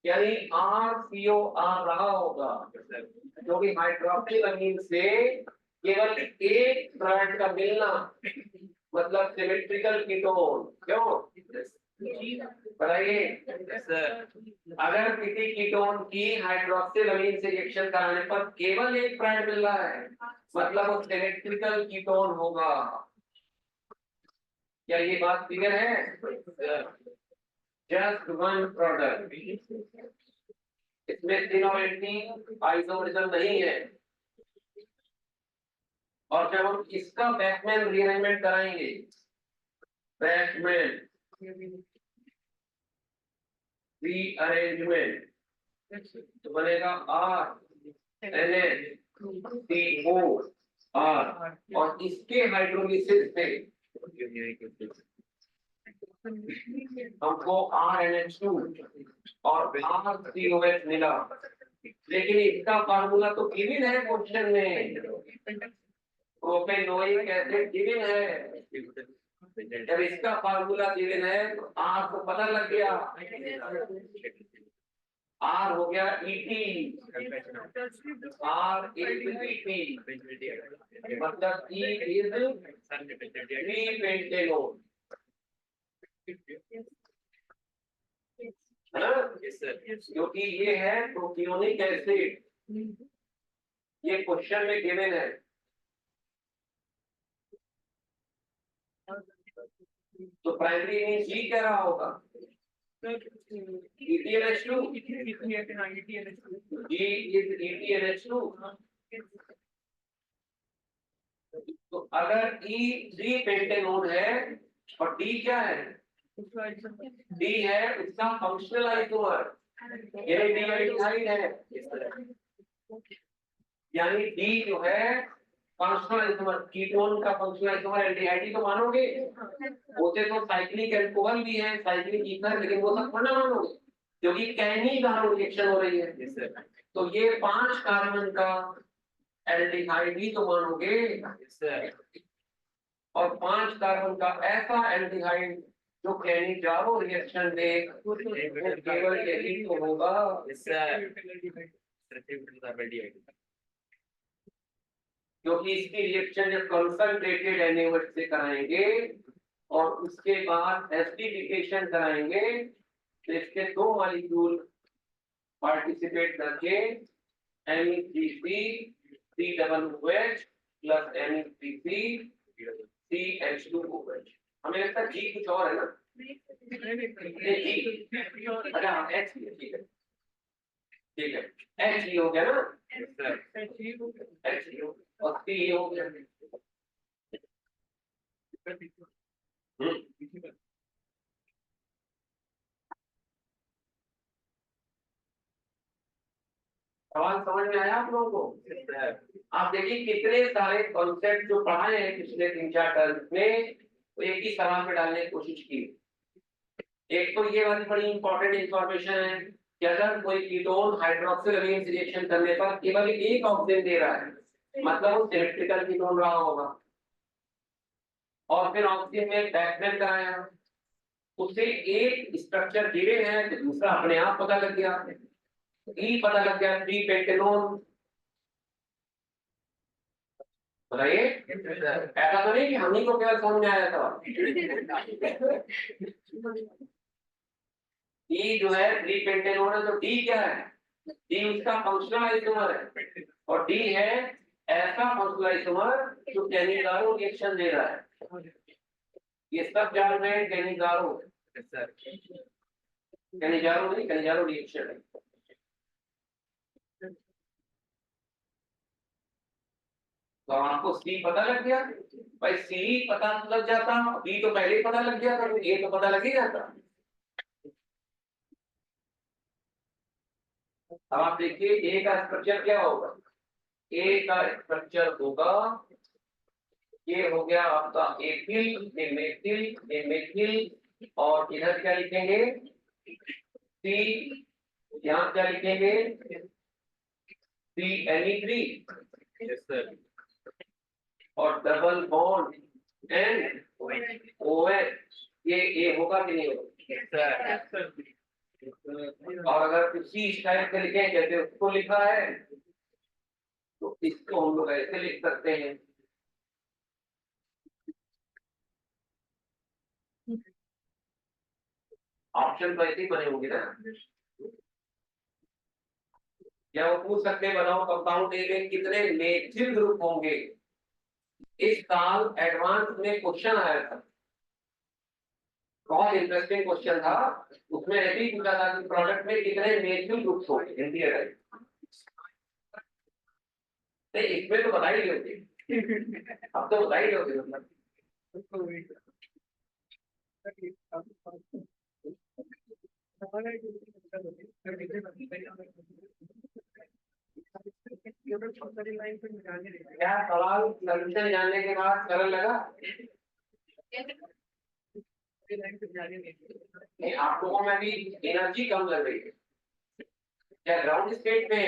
यानी RCO आ रहा होगा, क्योंकि हाइड्रोक्सिल अमीन से केवल एक प्रोडक्ट का मिलना मतलब सिमेट्रिकल कीटोन। क्यों? बताइए अगर किसी कीटोन की हाइड्रोक्सिल अमीन से रिएक्शन कराने पर केवल एक प्राइम मिल रहा है, मतलब वो इलेक्ट्रिकल कीटोन होगा। क्या ये बात क्लियर है? जस्ट वन प्रोडक्ट, इसमें तीनों एंटी आइसोमरिज्म नहीं है। और जब हम इसका बैकमैन रीअरेंजमेंट कराएंगे, बैकमैन रीअरेंजमेंट, तो बनेगा RNH2OR, और इसके हाइड्रोलिसिस से हमको RNH2 और RCOH मिला। लेकिन इसका फार्मूला तो गिवन है क्वेश्चन में, प्रोपेनोइक एसिड गिवन है। जब इसका फार्मूला गिवन है तो आर को पता लग गया, आर हो गया ET, आर इज ET, मतलब E इज 3-पेंटेनोन, है ना? क्योंकि ये है प्रोपियोनिक एसिड, ये क्वेश्चन में गिवन है। तो प्राइमरी मीन जी क्या रहा होगा? ETNH2, G is ETNH2। तो अगर E 3-पेंटेनोन है और D क्या है? D है उसका फंक्शनल आइसोमर, ये डीआल्डिहाइड है, यानी D जो है फंक्शनल आइसोमर, कीटोन का फंक्शनल आइसोमर एल्डिहाइड तो मानोगे, होते तो साइक्लिक अल्कोहल भी है, साइक्लिक ईथर, लेकिन वो सब थोड़ा मानोगे क्योंकि कैनी गारो रिएक्शन हो रही है। तो ये 5 कार्बन का एल्डिहाइड ही तो मानोगे, और 5 कार्बन का ऐसा एल्डिहाइड जो कैनी गारो रिएक्शन दे, केवल यही तो होगा। क्योंकि इसकी रिएक्शन जब कंसंट्रेटेड एनएच से कराएंगे और उसके बाद एसिडिफिकेशन कराएंगे, तो इसके 2 मॉलिक्यूल पार्टिसिपेट करके Me3C COOH plus Me3C CH2OH। हमें लगता है जी कुछ और है ना? अच्छा H, ठीक है, ठीक है, H हो गया ना, H और C हो गया। सवाल समझ में आया आप लोगों को? आप देखिए कितने सारे कॉन्सेप्ट जो पढ़ाए हैं पिछले 3-4 टर्म में, तो एक ही सवाल में डालने की कोशिश की। एक तो ये वाली बड़ी इंपॉर्टेंट इंफॉर्मेशन है कि अगर कोई कीटोन हाइड्रोक्सिल अमीन से रिएक्शन करने पर केवल एक ऑक्सीजन दे रहा है, मतलब वो सिमेट्रिकल कीटोन रहा होगा, और फिर ऑक्सीजन में बैकबोन कराया, उससे एक स्ट्रक्चर गिवन है तो दूसरा अपने आप पता लग गया, ई पता लग गया 3-पेंटेनोन। बताइए ऐसा तो नहीं कि हम ही को केवल समझ में आया था। ई जो है 3-पेंटेनोन है, तो डी क्या है? डी उसका फंक्शनल आइसोमर है, और डी है ऐसा फंक्शनल आइसोमर जो कैनिगारो रिएक्शन दे रहा है। ये सब जान रहे हैं कैनिगारो, कैनिगारो नहीं, कैनिगारो रिएक्शन है। तो आपको सी पता लग गया भाई, सी पता लग जाता, बी तो पहले ही पता लग गया था, ए तो पता लग ही जाता। अब आप देखिए ए का स्ट्रक्चर क्या होगा, ए का स्ट्रक्चर होगा, ये हो गया आपका एथिल, ये मेथिल, ये मेथिल, और इधर क्या लिखेंगे? सी, यहाँ क्या लिखेंगे? CNE3, और डबल बॉन्ड NOH, ये ए होगा कि नहीं होगा? और अगर उसी स्टाइल से लिखें जैसे उसको लिखा है, तो इसको हम लोग ऐसे लिख सकते हैं, ऑप्शन तो ऐसे ही बने होंगे ना, या वो पूछ सकते हैं बनाओ कंपाउंड ए में कितने मेथिल ग्रुप होंगे। इस साल एडवांस में क्वेश्चन आया था, बहुत इंटरेस्टिंग क्वेश्चन था। उसमें ऐसे ही पूछा था कि प्रोडक्ट में कितने मेथिल ग्रुप्स होंगे हिंदी अगर, नहीं इसमें तो बता ही होगी, अब तो बता ही होगी मतलब। क्या सवाल सोल्यूशन जानने के बाद सरल लगा? नहीं आप लोगों में भी एनर्जी कम लग रही है क्या? ग्राउंड स्टेट में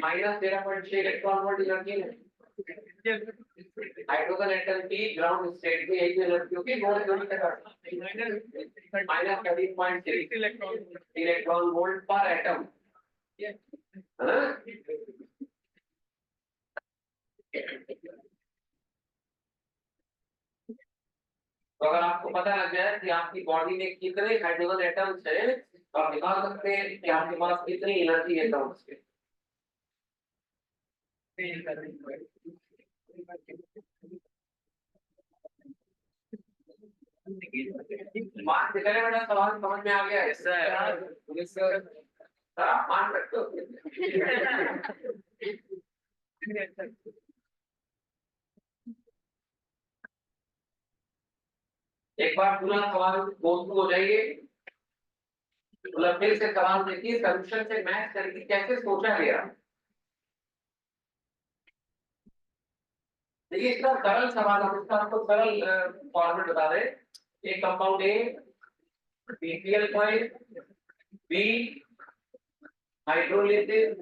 -0.6 इलेक्ट्रॉन वोल्ट एनर्जी है। हाइड्रोजन एटम की ग्राउंड स्टेट में यही एनर्जी होगी, -13.6 इलेक्ट्रॉन वोल्ट पर एटम, है ना? तो अगर आपको पता लग जाए कि आपकी बॉडी में कितने हाइड्रोजन एटम्स हैं तो आप निकाल सकते हैं कि आपके पास कितनी एनर्जी है एटम्स के। मान के चले बेटा, सवाल समझ में आ गया है सर? आप मान सकते हो। एक बार पूरा सवाल गो थ्रू हो जाइए, मतलब फिर से सवाल देखिए, सोल्यूशन से मैच करके कैसे सोचा गया। देखिए इसका सरल सवाल, हम इसका आपको सरल फॉर्मेट बता रहे हैं। एक compound A BCl5, B hydrolysis,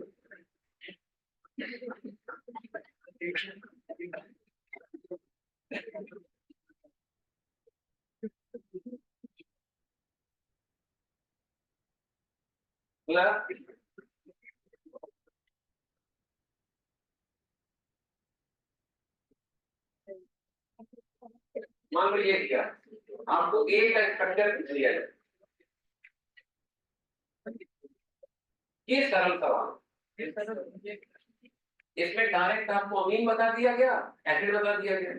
plus मान लो ये दिया आपको ए का स्ट्रक्चर पूछ लिया जाए, ये सरल सवाल। इसमें डायरेक्ट आपको अमीन बता दिया गया, एसिड बता दिया गया।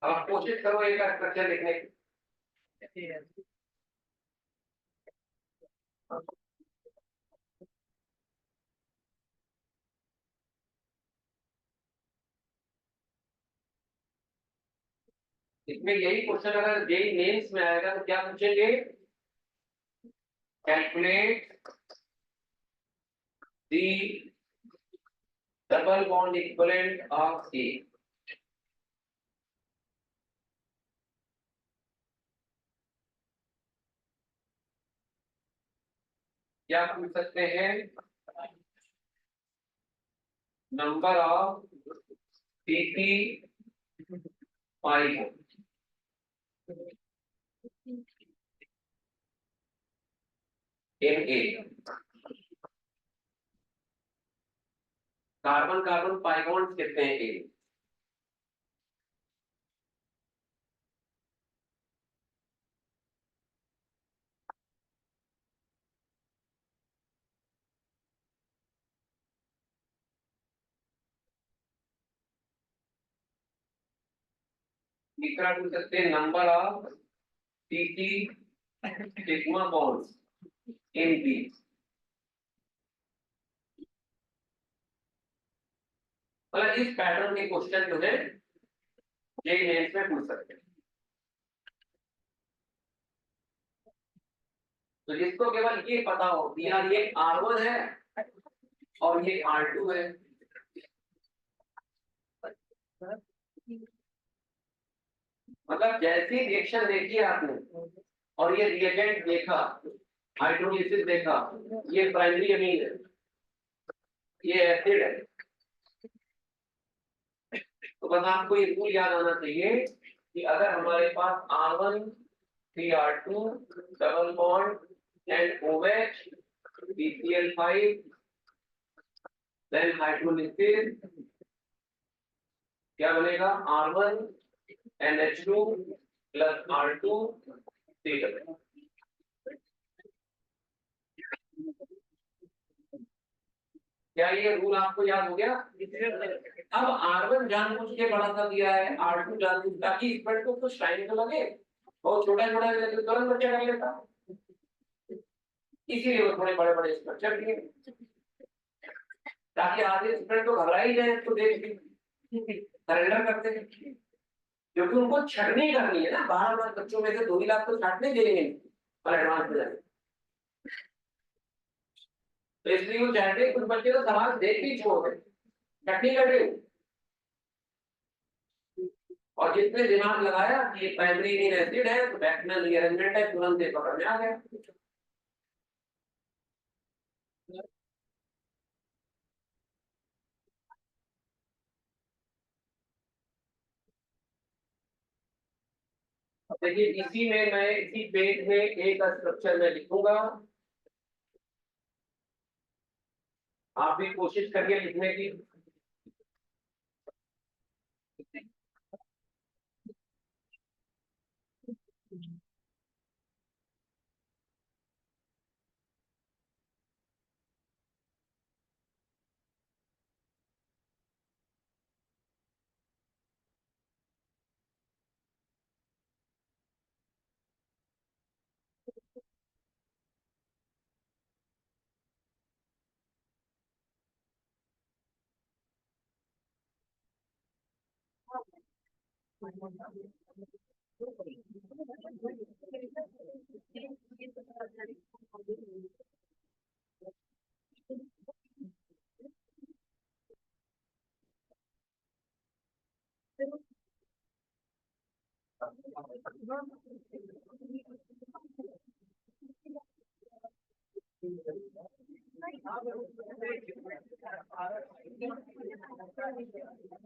अब आप कोशिश करो ए का स्ट्रक्चर लिखने की। इसमें यही क्वेश्चन अगर जेई मेंस में आएगा तो क्या पूछेंगे? Calculate the double bond equivalent of A. क्या पूछ सकते हैं? Number of PP pi in A. Carbon carbon pi bonds कितने हैं ए? तीसरा पूछ सकते हैं number of PP sigma bonds in B. मतलब इस पैटर्न के क्वेश्चन जो है जेई मेंस में पूछ सकते हैं। तो जिसको केवल ये पता हो कि यार ये R1 है और ये R2 है, मतलब जैसी रिएक्शन देखी आपने और ये रिएजेंट देखा, हाइड्रोलिसिस देखा, ये प्राइमरी अमीन है, ये एसिड है, तो बस आपको ये रूल याद आना चाहिए कि अगर हमारे पास R1 3R2 double bond and OH BCl5 then hydrolysis क्या बनेगा? R1 NH2 plus R2 CW। क्या ये रूल आपको याद हो गया? अब R1 जानबूझ के बड़ा सा दिया है, R2 जानबूझ, ताकि इस पर को कुछ टाइम तो लगे, और छोटा छोटा तो तुरंत बच्चा कर लेता, इसीलिए वो थोड़े बड़े बड़े स्ट्रक्चर दिए, ताकि आधे स्टूडेंट तो घबरा ही जाए इसको देख के, सरेंडर करते हैं, क्योंकि उनको छटनी करनी है ना, 12 बच्चों में से 2 ही लाख तो छाटने देंगे और एडवांस में। तो इसलिए वो चाहते हैं कुछ बच्चे तो सवाल देख के छोड़ दें, छटनी कर रहे, और जिसने दिमाग लगाया कि ये प्राइमरी मीन एसिड है तो बैक्टीरियल रीअरेंजमेंट है, तुरंत ये पकड़ में आ गया। देखिए इसी में मैं इसी पेज में एक स्ट्रक्चर में लिखूंगा, आप भी कोशिश करिए लिखने की।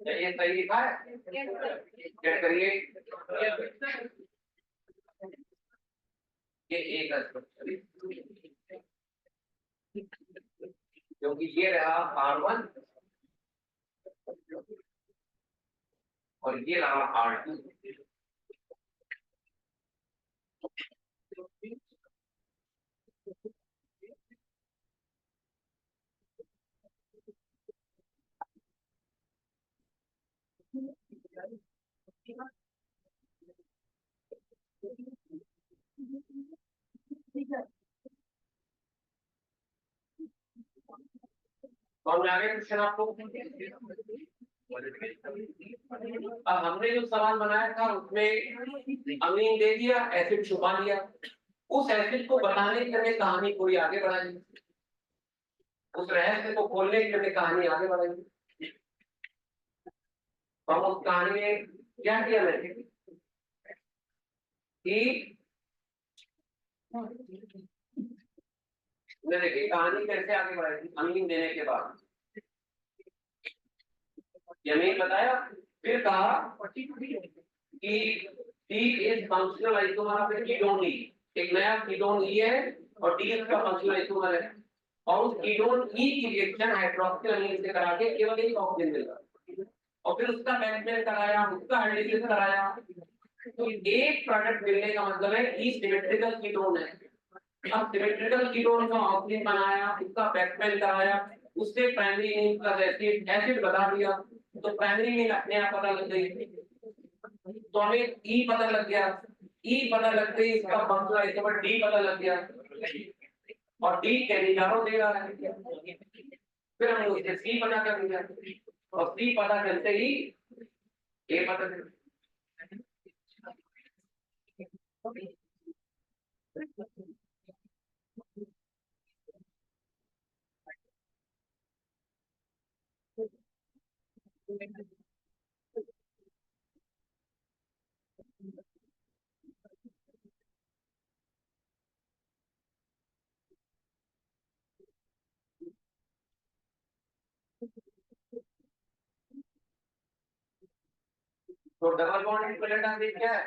ये सही लिखा है, चेक करिए। ये एक स्ट्रक्चर, क्योंकि ये रहा R1 और ये रहा R2। और मैं आगे क्वेश्चन आपको, अब हमने जो सवाल बनाया था उसमें अमीन दे दिया, एसिड छुपा लिया, उस एसिड को बताने के लिए कहानी पूरी आगे बढ़ाई, उस रहस्य को खोलने के लिए कहानी आगे बढ़ाई। तो उस कहानी में क्या किया मैंने कि देखिए कहानी कैसे आगे बढ़ाई थी। अमीन देने के बाद यमीन बताया, फिर कहा कि T is functional isomer of ketone E, एक नया कीटोन ई है और टी इसका फंक्शनल आइसोमर है, और उस कीटोन ई की रिएक्शन हाइड्रोक्सिल अमीन से करा के केवल एक ऑक्सीजन मिला, और फिर उसका बैकमेल कराया, उसका हाइड्रोलिसिस कराया, तो एक प्रोडक्ट मिलने का मतलब है ई सिमेट्रिकल कीटोन है। अब सिमेट्रिकल कीटोन का ऑक्सीजन बनाया, उसका बैकमेल कराया, उससे primary mean plus acid acid बता दिया, तो प्राइमरी मीन अपने आप पता लग गई, तो हमें ई पता लग गया, ई पता लगते ही इसका फंक्शनल आइसोमर डी पता लग गया, और डी कैनिडारो दे रहा है, फिर हमने उसे सी पता कर दिया, और सी पता चलते ही ए पता चल। तो डबल बॉन्ड इक्विवेलेंट आंसर क्या है?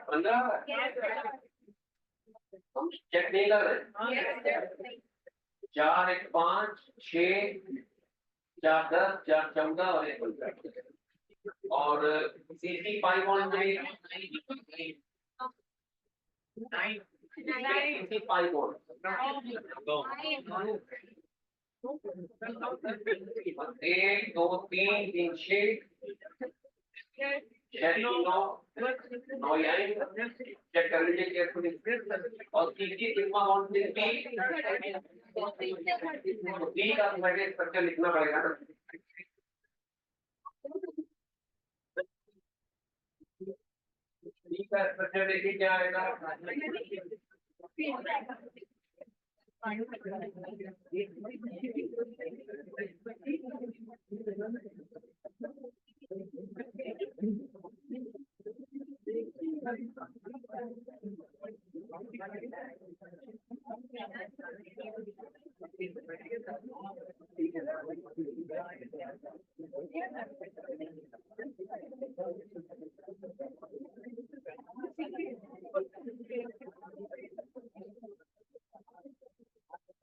15 चेक नहीं कर रहे। 4 1 5 6 4 10 4 14 और 1 15। और CC पाई बॉन्ड में CC पाई बॉन्ड 1 2 3 3 6 9 चेक कर लीजिए केयरफुली। और CC सिग्मा बॉन्ड से D का स्ट्रक्चर लिखना पड़ेगा ना। D का स्ट्रक्चर देखिए क्या आएगा।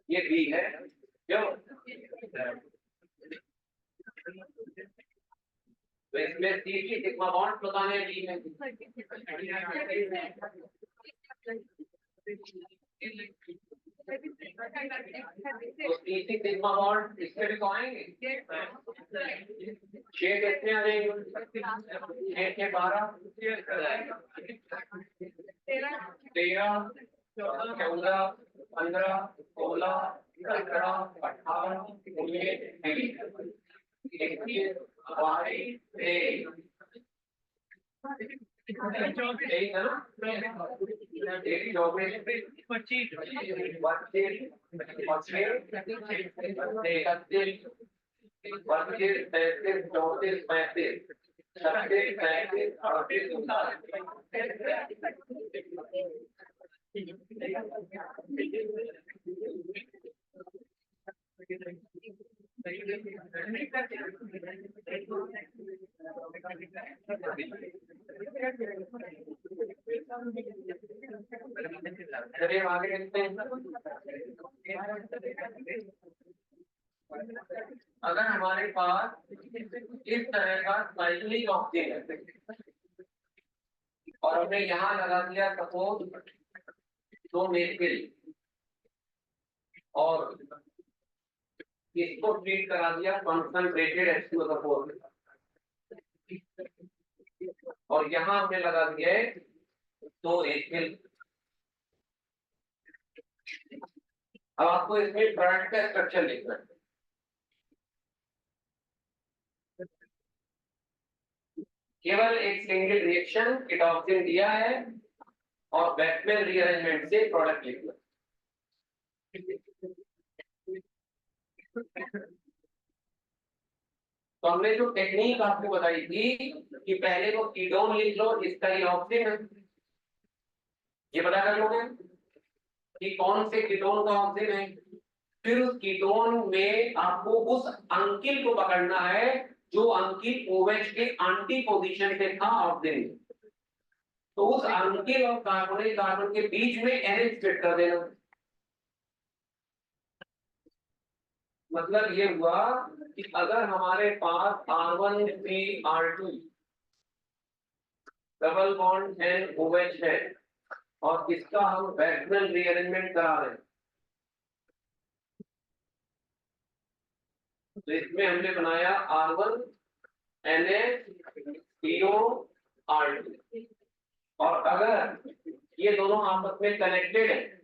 ये B है क्यों? तो इसमें CC सिग्मा बॉन्ड बताने D में। तो CC सिग्मा बॉन्ड इसमें भी तो आएंगे। 6 कितने आ जाएंगे? 6 के 12 13 14 15 16 17 18 19 20 21 22 है ना? चलिए आगे देखते हैं। अगर हमारे पास इस तरह का साइक्लिक ऑक्टेन है और हमने यहाँ लगा दिया सपोज 2 मेथिल और इसको ट्रीट करा दिया कंसंट्रेटेड H2SO4 और यहाँ हमने लगा दिया है 2 एथिल। अब आपको इसमें प्रोडक्ट का स्ट्रक्चर लिखना है। केवल एक सिंगल रिएक्शन कीटॉक्सिन दिया है और बैकमेन रीअरेंजमेंट से प्रोडक्ट लिखना। तो हमने जो टेक्निक आपको बताई थी कि पहले तो कीटोन लिख लो, इसका ये ऑक्सीजन है, ये पता कर लोगे कि कौन से कीटोन का ऑक्सीजन है। फिर उस कीटोन में आपको उस अंकिल को पकड़ना है जो अंकिल OH के एंटी पोजीशन पे था ऑक्सीजन। तो उस अंकिल और कार्बोनिल कार्बन के बीच में NH फिट कर देना। मतलब ये हुआ कि अगर हमारे पास R1 3 R2 double bond NOH है और इसका हम बैकमेन रीअरेंजमेंट करा रहे हैं, तो इसमें हमने बनाया R1 NaCO R2 और अगर ये दोनों आपस में कनेक्टेड है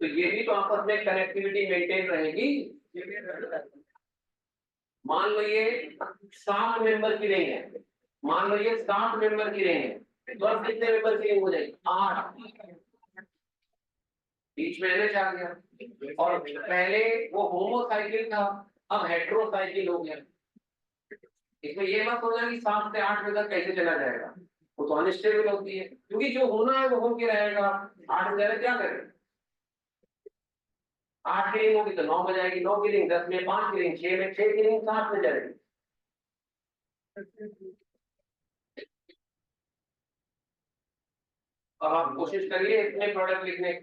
तो ये भी तो आपस में कनेक्टिविटी मेंटेन रहेगी। मान लो ये 7 मेंबर की रिंग है, मान लो ये 7 मेंबर की रिंग है, तो अब कितने मेंबर की रिंग हो जाएगी? 8। बीच में NH आ गया और पहले वो होमोसाइकिल था, अब हेटेरोसाइकिल हो गया। इसमें ये मत सोचना कि 7 से 8 बजे तक कैसे चला जाएगा, वो तो अनस्टेबल होती है, क्योंकि जो होना है वो होके रहेगा। 8 बजे क्या करें? 8 की रिंग होगी तो 9 बज जाएगी, 9 की रिंग 10 में, 5 की रिंग 6 में, 6 की रिंग 7 में जाएगी। अब आप कोशिश करिए इसमें प्रोडक्ट लिखने की।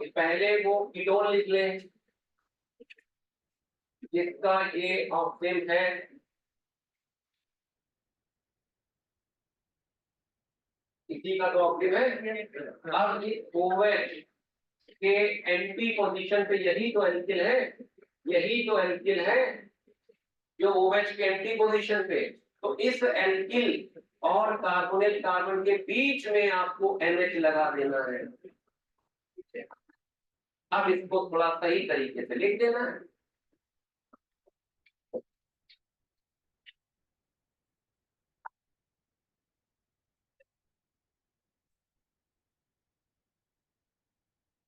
पहले वो कीटोन लिख लें जिसका ये ऑक्सीजन है इसी का तो ऑक्टेव है। अब इस OH के एंटी पोजीशन पे यही तो एल्किल है, यही तो एल्किल है जो OH के एंटी पोजीशन पे। तो इस एल्किल और कार्बोनिल कार्बन के बीच में आपको NH लगा देना है। अब इसको थोड़ा सही तरीके से लिख देना है।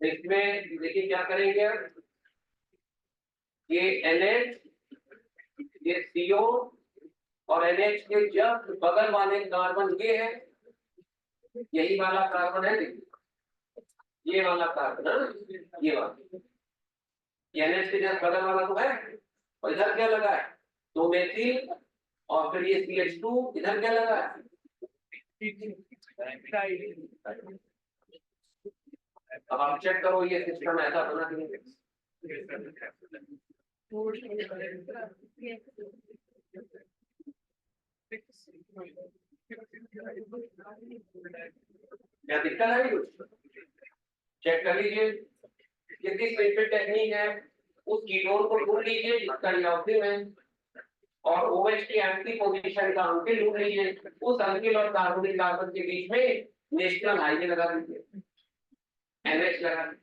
इसमें देखिए क्या करेंगे, ये NH, ये CO और NH के जब बगल वाले कार्बन ये है, यही वाला कार्बन है, देखिए ये वाला कार्बन है, ये वाला NH के जब बगल वाला तो है, और इधर क्या लगा है, दो मेथिल, और फिर ये CH2, इधर क्या लगा है, अब आप चेक करो ये सिस्टम ऐसा बना कि क्या दिक्कत है कुछ, चेक कर लीजिए। कितनी स्पेसिफिक टेक्निक है, उस कीटोन को ढूंढ लीजिए जिसका रिएक्टिव है, और OH की एंटी पोजीशन का अंकिल ढूंढ लीजिए, उस अंकिल और कार्बोनिल कार्बन के बीच में नेशनल हाईवे लगा दीजिए, NH लगा दीजिए।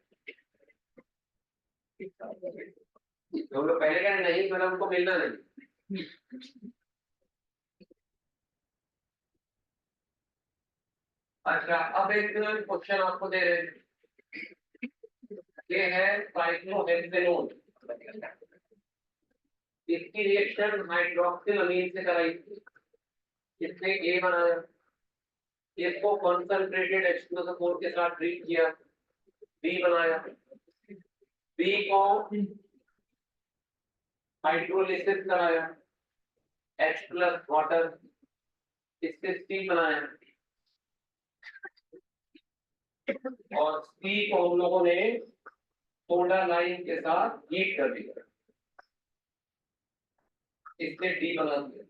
हम लोग पहले कह नहीं, मतलब उनको मिलना नहीं। अच्छा, अब एक क्वेश्चन आपको दे रहे हैं, ये है साइक्लोहेक्सेनोन, इसकी रिएक्शन हाइड्रोक्सिल अमीन से कराई, इसने A बनाया, इसको कंसंट्रेटेड H2SO4 के साथ ट्रीट किया, B बनाया, B को हाइड्रोलिसिस कराया H प्लस वाटर, इससे C बनाया, और C को हम लोगों ने सोडा लाइन के साथ हीट कर दिया, इससे D बना दिया।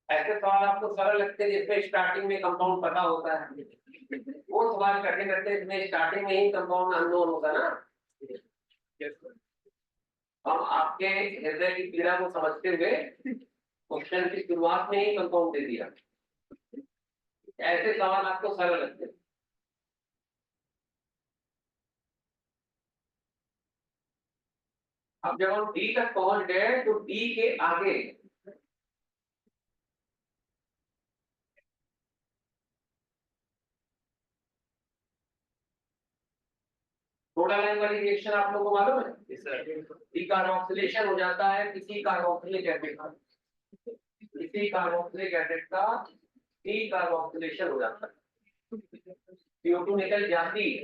ऐसे सवाल आपको सरल लगते हैं जिसमें स्टार्टिंग में कंपाउंड पता होता है, वो सवाल करते करते इसमें स्टार्टिंग में ही कंपाउंड अननोन होगा ना। हम आपके हृदय की पीड़ा को समझते हुए क्वेश्चन की शुरुआत में ही कंपाउंड दे दिया, ऐसे सवाल आपको सरल लगते हैं। अब जब हम डी तक पहुंच गए तो डी के आगे सोडा लाइन वाली रिएक्शन आप लोगों को मालूम है, डी कार्बोक्सिलेशन हो जाता है किसी कार्बोक्सिलिक एसिड का, किसी कार्बोक्सिलिक एसिड का डी कार्बोक्सिलेशन हो जाता है, CO2 निकल जाती है।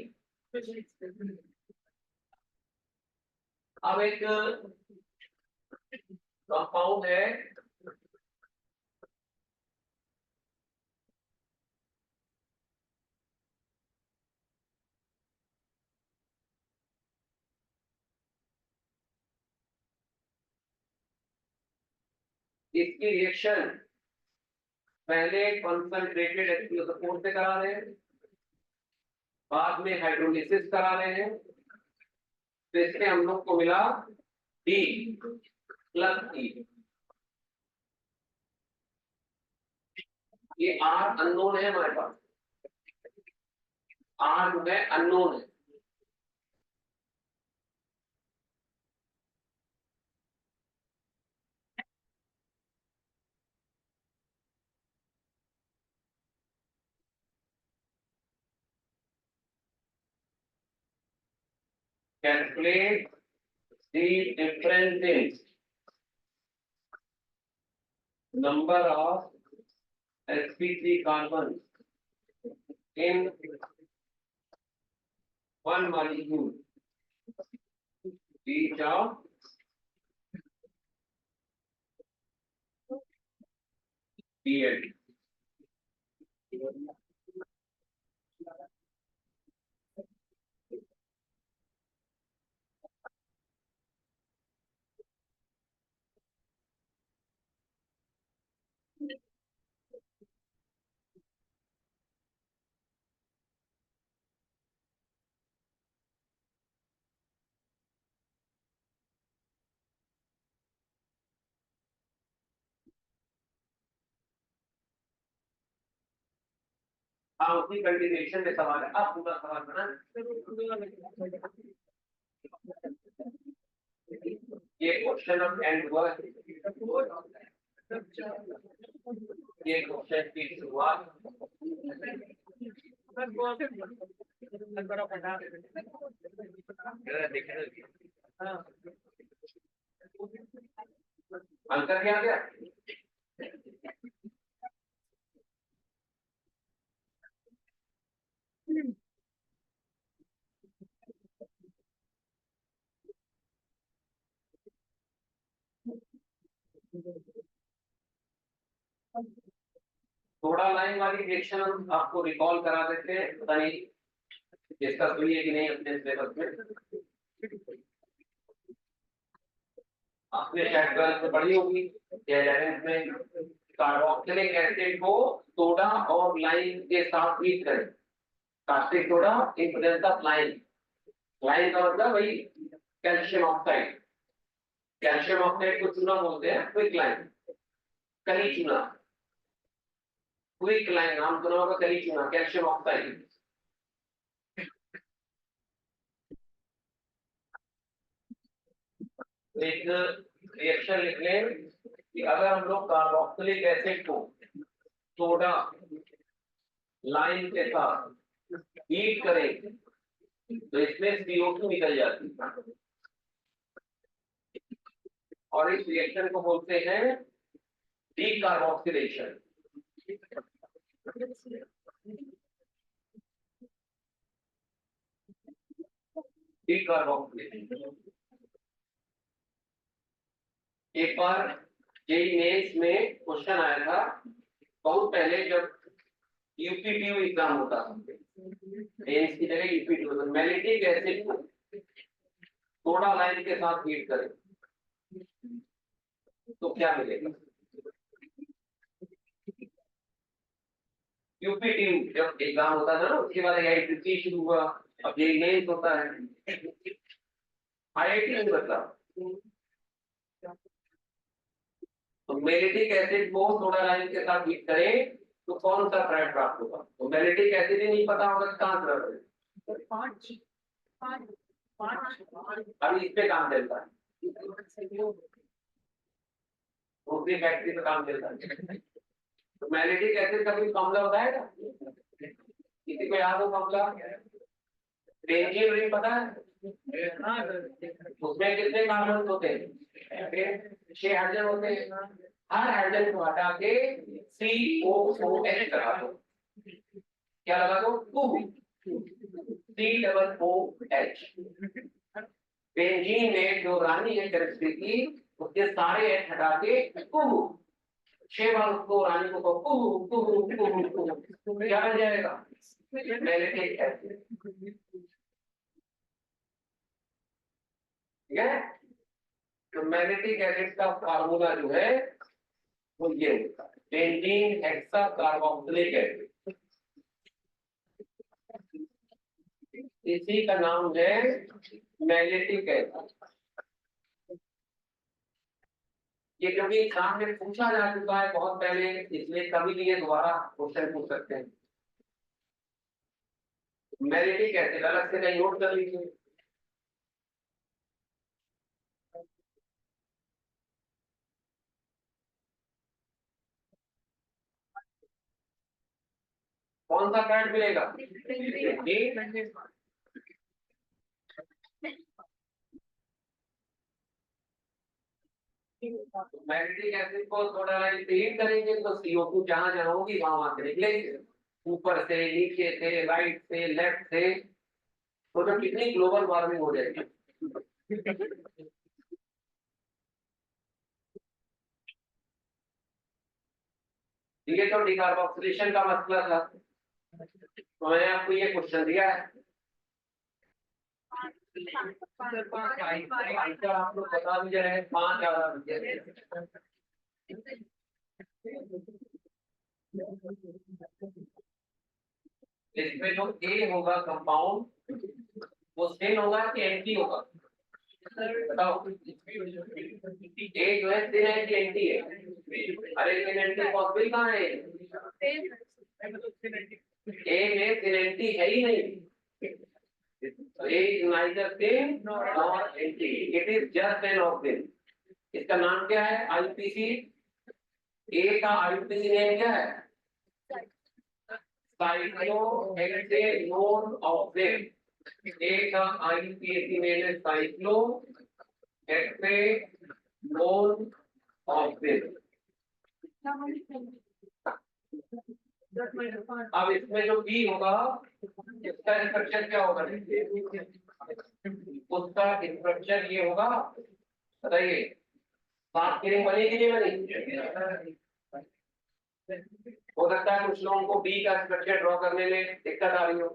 अब एक कंपाउंड है इसकी रिएक्शन पहले कंसंट्रेटेड H2SO4 से करा रहे हैं, बाद में हाइड्रोलिसिस करा रहे हैं, तो इसमें हम लोग को मिला डी प्लस ई, ये R अननोन है हमारे पास, R जो है अननोन है, calculate the difference in number of sp3 carbons in one molecule each of BLD। हाँ, उसी कंटिन्यूएशन में सवाल है। आप पूरा सवाल बना। ये क्वेश्चन ऑफ एंड हुआ, ये क्वेश्चन की शुरुआत। आंसर क्या आ गया? थोड़ा लाइन वाली रिएक्शन हम आपको रिकॉल करा देते हैं, पता नहीं डिस्कस हुई है कि नहीं अपने सिलेबस में। आपने शायद 12th में पढ़ी होगी या 11th में। कार्बोक्सिलिक एसिड को सोडा और लाइम के साथ हीट करें। Caustic soda in presence of lime. Lime का मतलब वही कैल्शियम ऑक्साइड। कैल्शियम ऑक्साइड को चूना बोलते हैं, क्विक लाइम, कली चूना। क्विक लाइम नाम सुना होगा, कली चूना, कैल्शियम ऑक्साइड। एक रिएक्शन लिख लें कि अगर हम लोग कार्बोक्सिलिक एसिड को सोडा लाइम के साथ हीट करें तो इसमें CO2 निकल जाती है और इस रिएक्शन को बोलते हैं डीकार्बोक्सिलेशन। डीकार्बोक्सिलेशन एक बार जेईई मेंस में क्वेश्चन आया था बहुत पहले, जब यूपीटीयू एग्जाम होता था। मेंस की जगह यूपीटीयू। मैलिटिक एसिड को सोडा लाइम के साथ हीट करें तो क्या मिलेगा? यूपीटीयू जब एग्जाम होता था ना, उसके बाद आईआईटी शुरू हुआ, अब जेईई मेंस होता है। आईआईटी नहीं मतलब। तो मैलिटिक एसिड को सोडा लाइम के साथ हीट करें तो कौन सा फ्राइड प्राप्त होगा? तो मैलिटिक एसिड ही नहीं पता होगा कहां से अभी इस पे काम चलता है, दूसरी फैक्ट्री पे काम चलता है। तो मैलिटिक एसिड का भी फॉर्मूला बताएगा? किसी को याद हो फॉर्मूला? बेंजीन रिंग पता है? उसमें कितने कार्बन होते हैं? 6 हाइड्रोजन होते हैं। हर हाइड्रोजन को हटा के COOH लगा दो। क्या लगा दो? COOH। बेंजीन में जो रानी है केमिस्ट्री की, उसके सारे H हटा के कुहू, 6 बार उसको रानी को कुहू कुहू कुहू कुहू, क्या बन जाएगा? मैलिटिक एसिड। ठीक है? तो मैग्नेटिक एसिड का फार्मूला जो है वो ये होता है, बेंजीन हेक्सा कार्बोक्सिलिक एसिड। इसी का नाम है मैग्नेटिक एसिड। ये क्योंकि एग्जाम में पूछा जा चुका है बहुत पहले, इसलिए कभी भी ये दोबारा क्वेश्चन पूछ सकते हैं। मैग्नेटिक एसिड अलग से कहीं नोट कर लीजिए। कौन सा पैड मिलेगा? मैग्नेटिक एसिड को थोड़ा हीट करेंगे तो CO2 जहां जहां होगी वहां वहां से निकलेगी, ऊपर से, नीचे से, राइट से, लेफ्ट से। तो कितनी ग्लोबल वार्मिंग हो जाएगी। ये तो डिकार्बोक्सिलेशन का मसला था, तो मैंने आपको ये क्वेश्चन दिया है। आप लोग बता भी रहे हैं 5 इसमें जो ए होगा कंपाउंड वो सेम होगा कि एंटी होगा, बताओ। ए जो है सेम है कि एंटी है? अरे सेम एंटी पॉसिबल कहाँ है? ए में सिनेंटी है ही नहीं। A is neither same nor anti. It is just an organ. इसका नाम क्या है? IUPAC। A का IUPAC नेम क्या है? Cyclohexanone octane. A का IUPAC नेम है साइक्लोहेक्सेनोन ऑक्टेन। अब इसमें जो बी होगा इसका स्ट्रक्चर क्या होगा? उसका स्ट्रक्चर ये होगा, बताइए। 7 की रिंग बनी कि नहीं बनी? हो सकता है कुछ लोगों को बी का स्ट्रक्चर ड्रॉ करने में दिक्कत आ रही हो,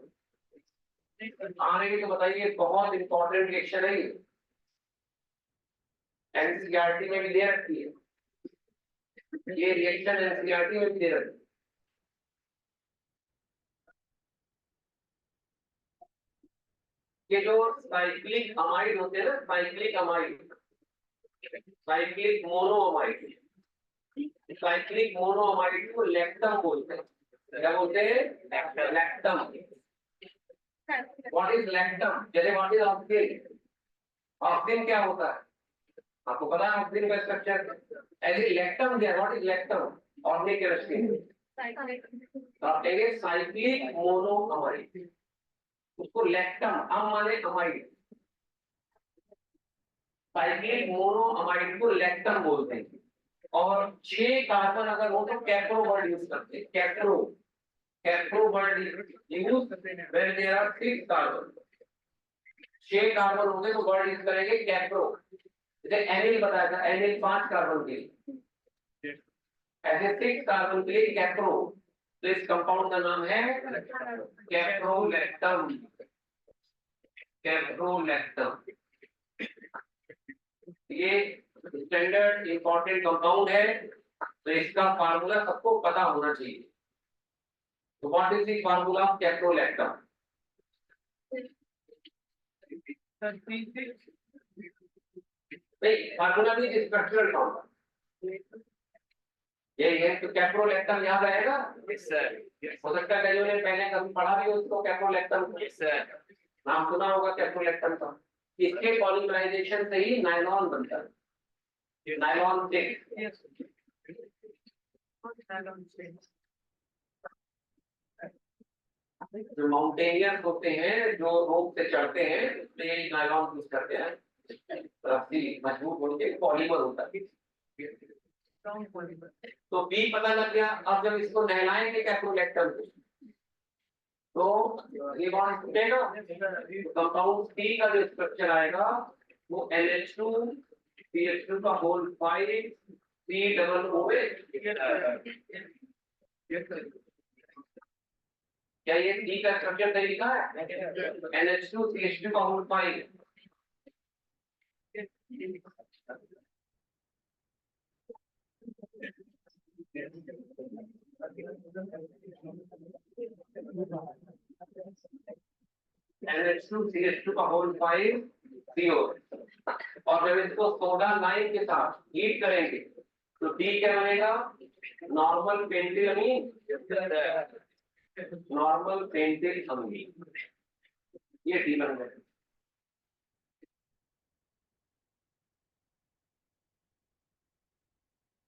आ रही है तो बताइए। बहुत इंपॉर्टेंट रिएक्शन है ये, एनसीईआरटी में भी दे रखी है ये रिएक्शन, एनसीईआरटी में भी दे रखी है। ये जो साइक्लिक अमाइड होते हैं ना, साइक्लिक अमाइड, साइक्लिक मोनोअमाइड, साइक्लिक मोनोअमाइड को लैक्टम बोलते हैं। क्या बोलते हैं? लैक्टम। What is lactam? जैसे व्हाट इज ऑक्सिन? ऑक्सिन क्या होता है आपको पता है? ऑक्सिन का स्ट्रक्चर ऐसे लैक्टम क्या? What is lactam? Organic chemistry आप कहेंगे साइक्लिक मोनोअमाइड, उसको लैक्टम, अम माने अमाइड, साइक्लिक मोनोअमाइड को लैक्टम बोलते हैं। और 6 कार्बन अगर हो तो कैप्रो वर्ड यूज करते हैं। Capro, capro word use when there are 6 carbon. 6 carbon होंगे तो वर्ड यूज करेंगे कैप्रो। जैसे एनिल बताया था, एनिल 5 कार्बन के लिए, ऐसे 6 कार्बन के लिए कैप्रो। तो इस कंपाउंड का नाम है कैप्रोलैक्टम। कैप्रोलैक्टम ये स्टैंडर्ड इंपॉर्टेंट कंपाउंड है, तो इसका फार्मूला सबको पता होना चाहिए। तो what is the formula of caprolactam? नहीं, फार्मूला नहीं, स्ट्रक्चरल फॉर्मूला यही है। तो कैप्रोलैक्टम याद रहेगा? Yes sir. हो सकता है कईयों ने पहले कभी पढ़ा भी हो उसको, कैप्रोलैक्टम। यस सर, नाम सुना होगा कैप्रोलैक्टम का। इसके पॉलीमराइजेशन से ही नायलॉन बनता है, नायलॉन से। जो माउंटेनियर्स होते हैं, जो रोप से चढ़ते हैं, तो ये नायलॉन यूज करते हैं। रस्सी मजबूत होने के पॉलीमर होता है। तो बी पता लग गया। अब जब इसको नहलाएंगे कैप्रोलैक्टम को, तो ये बॉन्ड टूटेगा। कंपाउंड सी का जो स्ट्रक्चर आएगा वो NH2 CH2 का होल 5 C डबल OH। क्या ये सी का स्ट्रक्चर सही लिखा है? NH2 CH2 का होल 5। NH2 CH2 का होल 5 CO। और जब इसको सोडा लाइम के साथ हीट करेंगे तो डी क्या बनेगा? नॉर्मल पेंटिल अमीन। नॉर्मल पेंटिल अमीन, ये डी बन गया।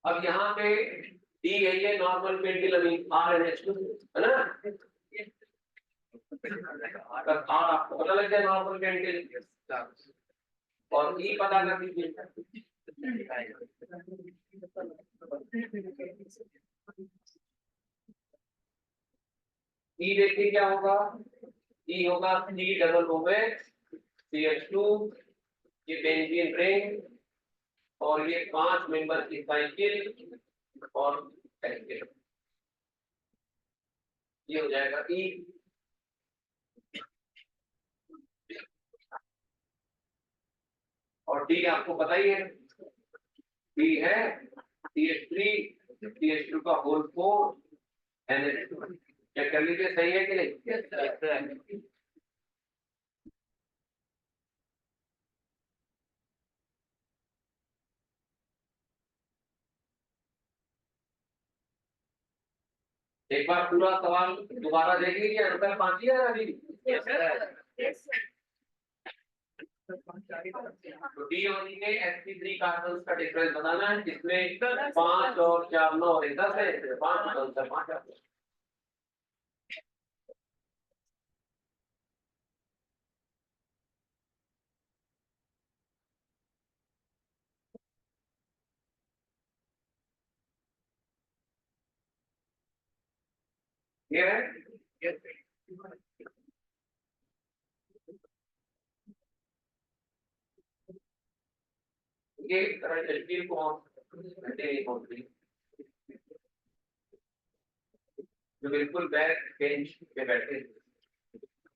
अब यहाँ पे डी है ये नॉर्मल पेंटिल अमीन RNH2 है ना। अगर R आपको पता लग जाए नॉर्मल पेंटिल, और ई पता कर दीजिए। ई देखिए क्या होगा? ई होगा C डबल OH CH2, ये बेंजीन रिंग, और ये 5 मेंबर की साइकिल और साइकिल। ये हो जाएगा ई। और डी आपको पता ही है, डी है CH3 CH2 का होल 4 NH2। चेक कर लीजिए सही है कि नहीं। एक बार पूरा सवाल दोबारा देख लीजिए, आंसर 5 ही है अभी। तो डी और ई में sp3 कार्बन का डिफरेंस बताना है, जिसमें 5 और 4 9 और 10 है, 5 आंसर 5 है। ये है ये एचपी को जो बिल्कुल बैक बेंच पे बैठे,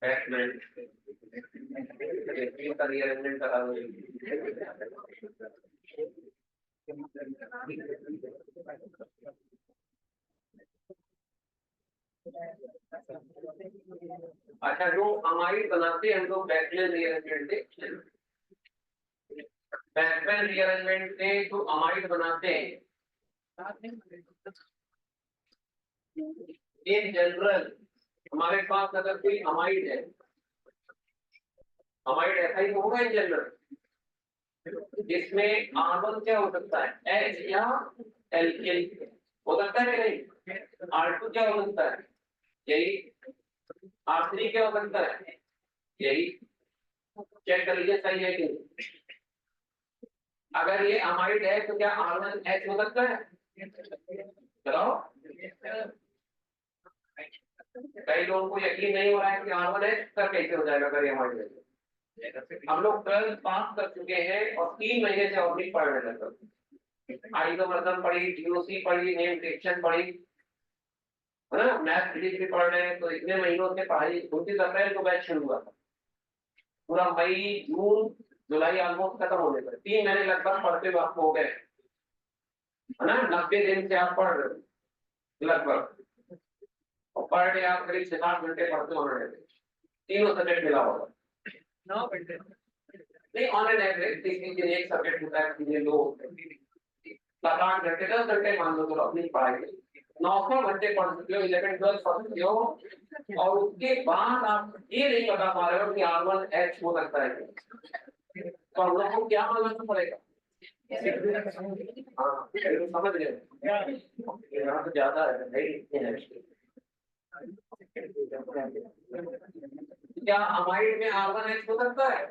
बैक बेंच का रीअरेंजमेंट करा दो। अच्छा, जो अमाइड बनाते हैं हम लोग बैकबेन रीअरेंजमेंट से, बैकबेन रीअरेंजमेंट से जो अमाइड बनाते हैं इन जनरल, हमारे पास अगर कोई अमाइड है, अमाइड ऐसा ही होगा इन जनरल, जिसमें R1 क्या हो सकता है, H या एल्किल हो सकता है कि नहीं, R2 क्या हो सकता है, यही, R3 क्या हो सकता है, यही। चेक कर लीजिए सही है कि नहीं। अगर ये अमाइड है तो क्या R1 H हो सकता है, बताओ। कई लोगों को यकीन नहीं हो रहा है कि R1 H का कैसे हो जाएगा अगर ये अमाइड है। हम लोग 12 पास कर चुके हैं और 3 महीने से और नहीं पढ़ रहे थे। आइसोमर्स पढ़ी, DOC पढ़ी, नेम डिटेक्शन पढ़ी, है ना, मैथ फिजिक्स भी पढ़ रहे हैं। तो इतने महीनों से पढ़ाई, 29 अप्रैल को बैच शुरू हुआ था, पूरा मई जून जुलाई ऑलमोस्ट खत्म होने पर 3 महीने लगभग पढ़ते हुए आपको हो गए, है ना। 90 दिन से आप पढ़ रहे हो लगभग, और पर डे आप करीब 7 घंटे पढ़ते हो रहे थे, तीनों सब्जेक्ट मिला होगा 9 घंटे नहीं, ऑन एन एवरेज देखिए एक सब्जेक्ट होता है, कितने लोग 7-8 घंटे 10 घंटे मान लो, तो अपनी पढ़ाई 900 घंटे पढ़ चुके हो, 11 12 पढ़ चुके हो, और उसके बाद आप ये नहीं बता पा रहे हो कि R1 H हो सकता है, तो हम लोग को क्या मानना पड़ेगा। हाँ समझ गए, यहाँ तो ज्यादा है नहीं। क्या अमाइड में R1 H हो सकता है,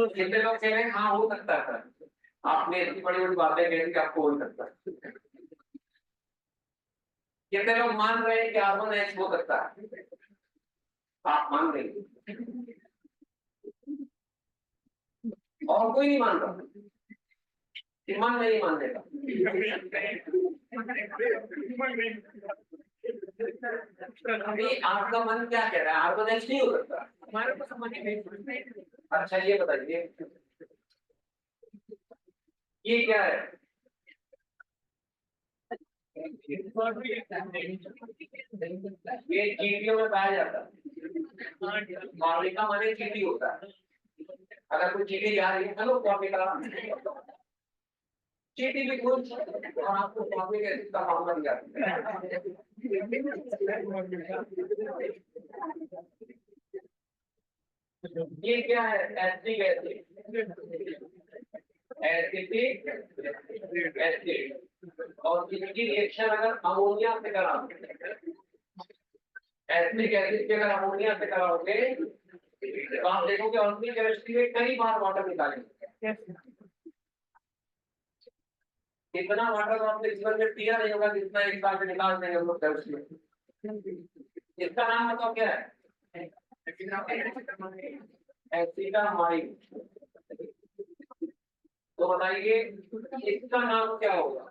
कितने लोग कह रहे हैं हाँ हो सकता है। आपने इतनी बड़ी बड़ी बातें कही कि आपको हो सकता है, कितने लोग मान रहे हैं कि R1 H हो सकता है, आप मान रहे हैं और कोई नहीं मान रहा, ईमान नहीं मान देगा। अभी आपका मन क्या कह रहा है, R1 H नहीं हो सकता, हमारे को समझ नहीं। अच्छा ये बताइए ये क्या है, ये चीटियों में पाया जाता है, मौलिका माने चीटी होता है। अगर कोई चीटी जा रही है, हेलो मौलिका चीटी भी कुछ, और आपको पब्लिक एसिड का मामला दिया, ये क्या है, एसिडिक एसिड एसिड, और इसकी रिएक्शन अगर अमोनिया से कराओगे, एसिडिक एसिड के अगर अमोनिया से कराओगे तो आप देखोगे ऑर्गेनिक केमिस्ट्री में कई बार वाटर निकालेंगे। कितना वाटर आपने जीवन में पिया नहीं होगा जितना एक साथ निकाल देंगे हम लोग केमिस्ट्री में। इसका नाम बताओ क्या है, एसिटामाइड। तो बताइए इसका नाम क्या होगा,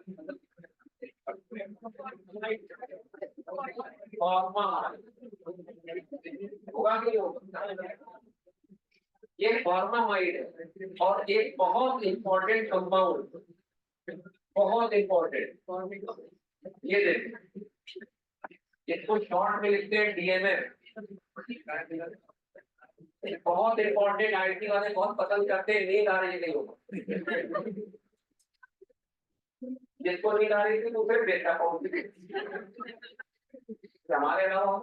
होगा कि नहीं होगा? ये फॉर्मामाइड है और एक बहुत इंपॉर्टेंट कंपाउंड, बहुत इंपॉर्टेंट। ये देखिए, इसको शॉर्ट में लिखते हैं डीएमएफ। बहुत इंपॉर्टेंट, आईटी वाले बहुत पसंद करते हैं, नींद आ रही नहीं होगा, जिसको नींद आ रही थी तो फिर बेटा हमारे अलावा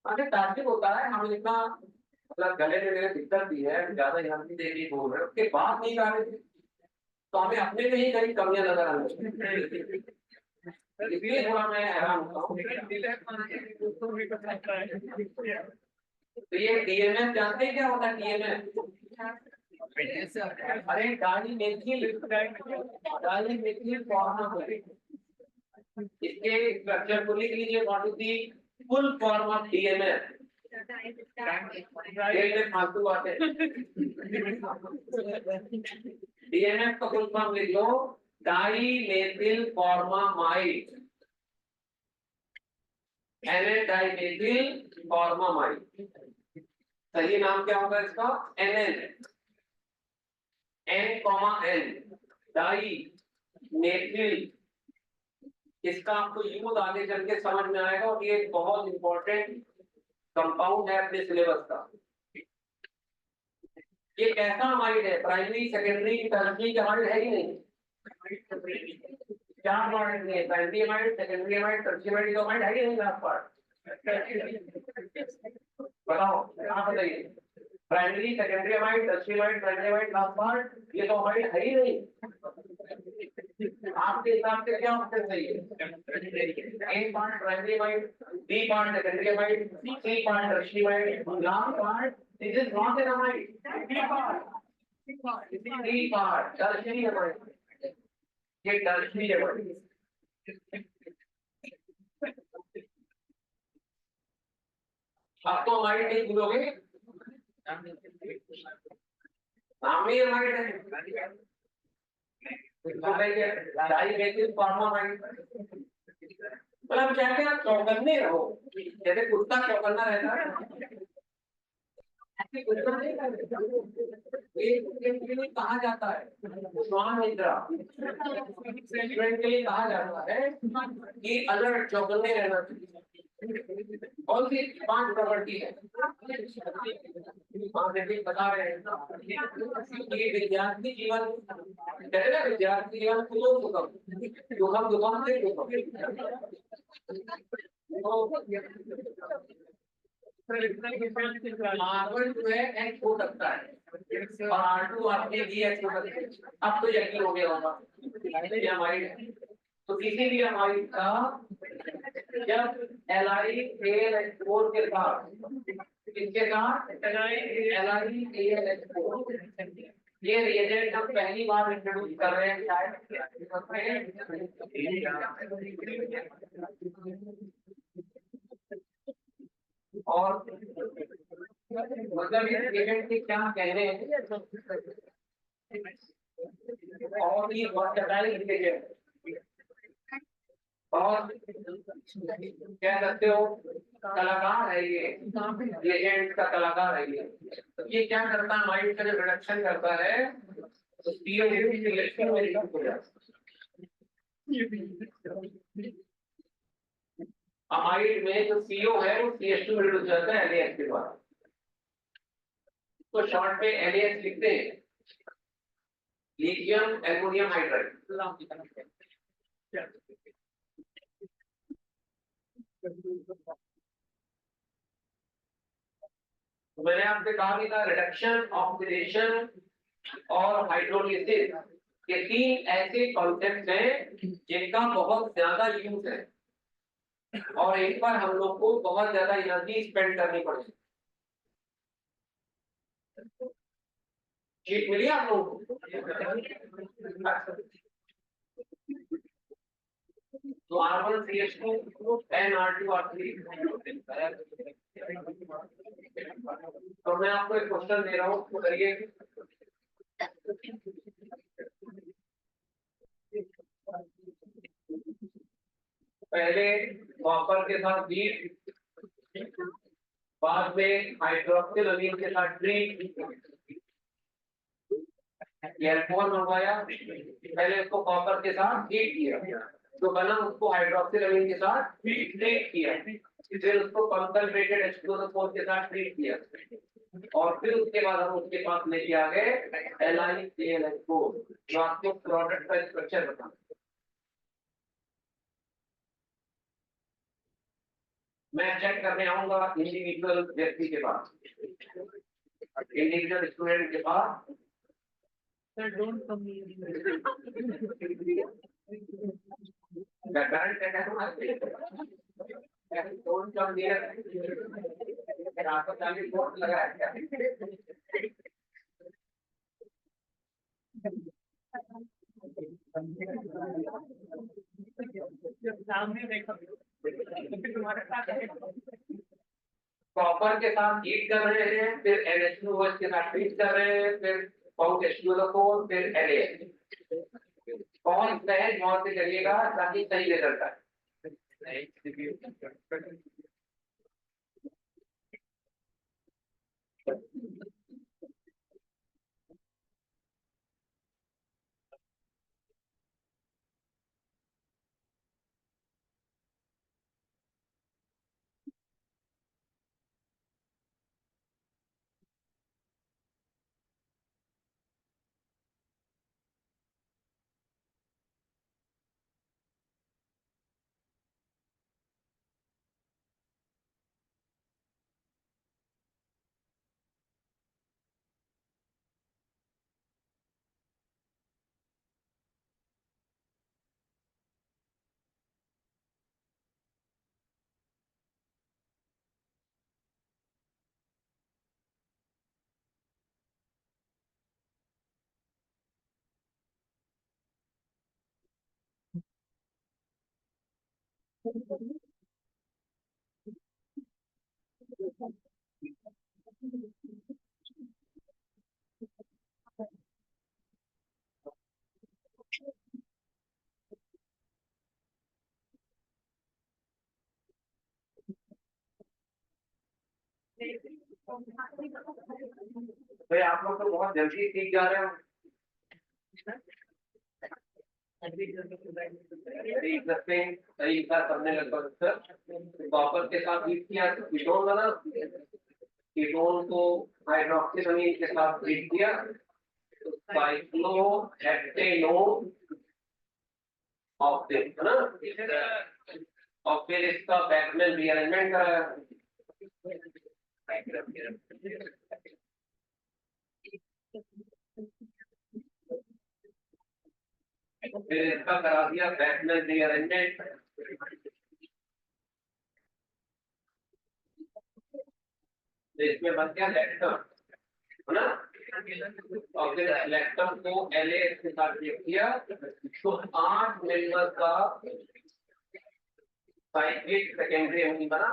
अरे तार्किक होता है। हम इतना मतलब गले में मेरे दिक्कत भी है, ज्यादा एनर्जी दे रही बोल रहे उसके बाद नहीं गा रहे थे, तो हमें अपने में ही कहीं कमियां नजर आ रही, इसलिए थोड़ा मैं हैरान होता हूँ। तो ये डीएमएफ जानते हैं क्या होता है? डीएमएफ अरे डाइमिथिल फॉर्मामाइड, इसके स्ट्रक्चर को लिख लीजिए। What is the full form of DMF? फालतू बातें। डीएमएफ का फुल फॉर्म लिख लो, डाइमेथिल फॉर्मामाइड, डाइमेथिल फॉर्मामाइड। सही नाम क्या होगा इसका? N N, di methyl. इसका आपको यूज आगे चल के समझ में आएगा और ये बहुत इंपॉर्टेंट कंपाउंड है अपने सिलेबस का। ये कैसा अमाइड है? प्राइमरी, सेकेंडरी, टर्शियरी अमाइड है ही नहीं। चार पार्ट है, primary amide, secondary amide, tertiary amide, तो अमाइड है ही नहीं लास्ट पार्ट। बताओ आप बताइए, primary, secondary amide, tertiary amide, primary amide, last part, ये तो अमाइड है ही नहीं। आपके हिसाब से क्या ऑप्शन सही है? A part primary amide, B part secondary amide, C part tertiary amide, last part this is not an amide, D part tertiary amide, ये टर्शियरी अमाइड। अब तो अमाइड नहीं भूलोगे, नाम ही अमाइड है। डाइमेथिल फॉर्मामाइड मतलब क्या क्या चौकन्ने रहो, जैसे कुत्ता चौकन्ना रहता है, ऐसे कुत्ता नहीं के लिए कहा जाता है श्वान निद्रा, के लिए कहा जाता है कि अलर्ट, चौकन्ने रहना चाहिए। कौन सी 5 प्रॉपर्टी है? बता रहे हैं कि विद्यार्थी जीवन, कहते ना विद्यार्थी जीवन सुखम सुखम दुखम से R1 जो है H हो सकता है और R2 आपके भी H हो सकता है। अब तो यकीन हो गया होगा हमारी, तो किसी भी हमारी का जब LiAlH4 के साथ, किसके साथ? LiAlH4, ये रिएजेंट हम पहली बार इंट्रोड्यूस कर रहे हैं शायद। और मतलब इस रिएजेंट के क्या कहने हैं, और ये वर्सटाइल रिएजेंट, और कह सकते हो कलाकार है ये, रिएजेंट का कलाकार है ये क्या करता है? माइंड का जो रिडक्शन करता है तो CO2 में रिडक्ट हो जाता है। अमाइड में जो CO है वो CH2 में रिड्यूस हो जाता है LAH के द्वारा, तो शॉर्ट में LAH लिखते हैं, लिथियम एल्युमिनियम हाइड्राइड। तो मैंने आपसे कहा भी था रिडक्शन, ऑक्सीडेशन और हाइड्रोलिसिस, ये 3 ऐसे कॉन्सेप्ट हैं जिनका बहुत ज्यादा यूज है और एक बार हम लोग को बहुत ज्यादा एनर्जी स्पेंड करनी पड़ेगी। शीट मिली आप लोगों को? तो R1 CH2 NR2 R3। तो मैं आपको एक क्वेश्चन दे रहा हूँ, तो करिए। पहले कॉपर के साथ हीट, बाद में हाइड्रोक्सिल अमीन के साथ ट्रीट, एल्कोहल मंगवाया, पहले उसको कॉपर के साथ हीट किया तो बना, उसको हाइड्रोक्सिल अमीन के साथ ट्रीट किया, फिर उसको कंसंट्रेटेड H2O4 के साथ ट्रीट किया और फिर उसके बाद हम उसके पास लेके आ गए LiClH4 जो आपको प्रोडक्ट का स्ट्रक्चर बताना। मैं चेक करने आऊंगा इंडिविजुअल व्यक्ति के पास, इंडिविजुअल स्टूडेंट के पास। डोंट कम लगाया सामने देखो कॉपर के साथ हीट कर रहे हैं, फिर NH2OH के साथ हीट कर रहे हैं, फिर H2O4, फिर NaH। कौन सहज वहां से करिएगा ताकि सही रिजल्ट आए। भाई आप लोग तो बहुत जल्दी सीख जा रहे हो। सही करने लगा कॉपर के साथ हीट किया तो कीटोन बना, कीटोन को हाइड्रोक्सिल अमीन के साथ हीट किया तो साइक्लोहेक्टेनोन ऑक्टेन है ना, और फिर इसका बैकमेल रीअरेंजमेंट कराया। फिर इसका करा दिया बैकमेल रीअरेंजमेंट, इसमें बन गया लैक्टम है ना, और फिर लैक्टम को LAX के साथ रिएक्ट किया तो 8 मेंबर का साइक्लिक सेकेंडरी अमीन बना।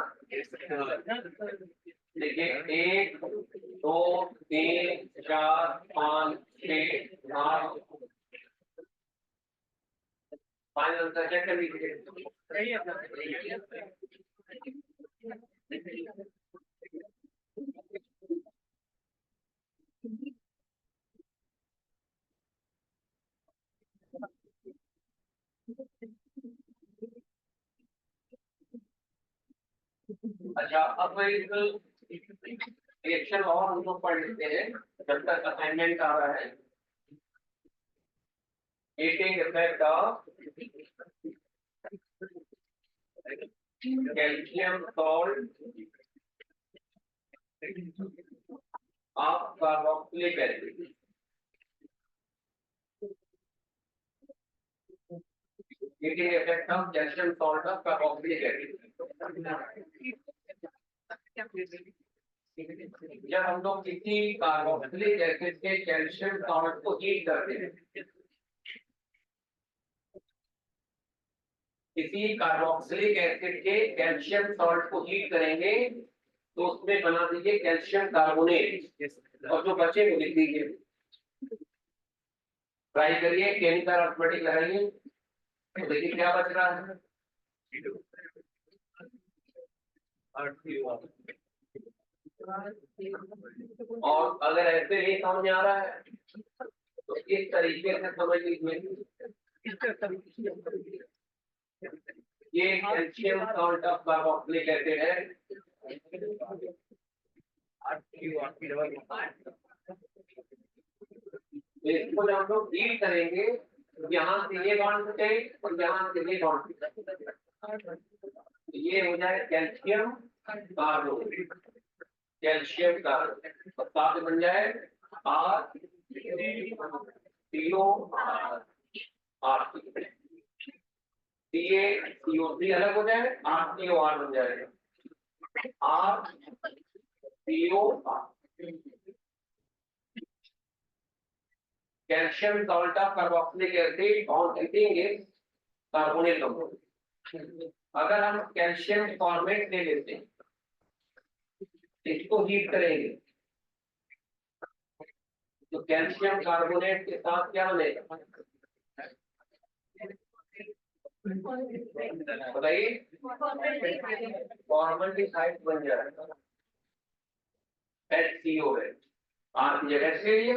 देखिए 1 2 3 4 5 6 8 फाइनल आंसर चेक कर लीजिए। सही है अपना। अच्छा अब एक रिएक्शन और हम लोग पढ़ लेते हैं जब तक असाइनमेंट आ रहा है। Heating effect of calcium salt of carboxylic acid. Heating effect of calcium salt of carboxylic acid. जब हम लोग किसी कार्बोक्सिलिक एसिड के कैल्शियम सॉल्ट को हीट करते हैं, किसी कार्बोक्सिलिक एसिड के कैल्शियम सॉल्ट को हीट करेंगे तो उसमें बना दीजिए कैल्शियम कार्बोनेट और जो बचे वो लिख दीजिए। ट्राई करिए, केमिकल अर्थमेटिक लगाइए तो देखिए क्या बच रहा है। और अगर ऐसे नहीं समझ आ रहा है तो इस तरीके से समझ लीजिए, ये calcium salt of carboxylic acid है। इसको जब हम लोग डील करेंगे, यहाँ से ये बॉन्ड टूटे और यहाँ से ये बॉन्ड टूटे, ये हो जाए कैल्शियम कार्बोनेट, कैल्शियम कार्बोनेट, और साथ बन जाए आर सीओ आर CaCO3 अलग हो जाए, RCOR बन जाएगा RCOR। Calcium salt of carboxylic acid on heating is carbonate compound. अगर हम कैल्शियम फॉर्मेट ले लेते हैं, इसको हीट करेंगे तो कैल्शियम कार्बोनेट के साथ क्या बनेगा बताइए? फॉर्मल्डिहाइड बन जाएगा, HCO है, R की जगह से लिया,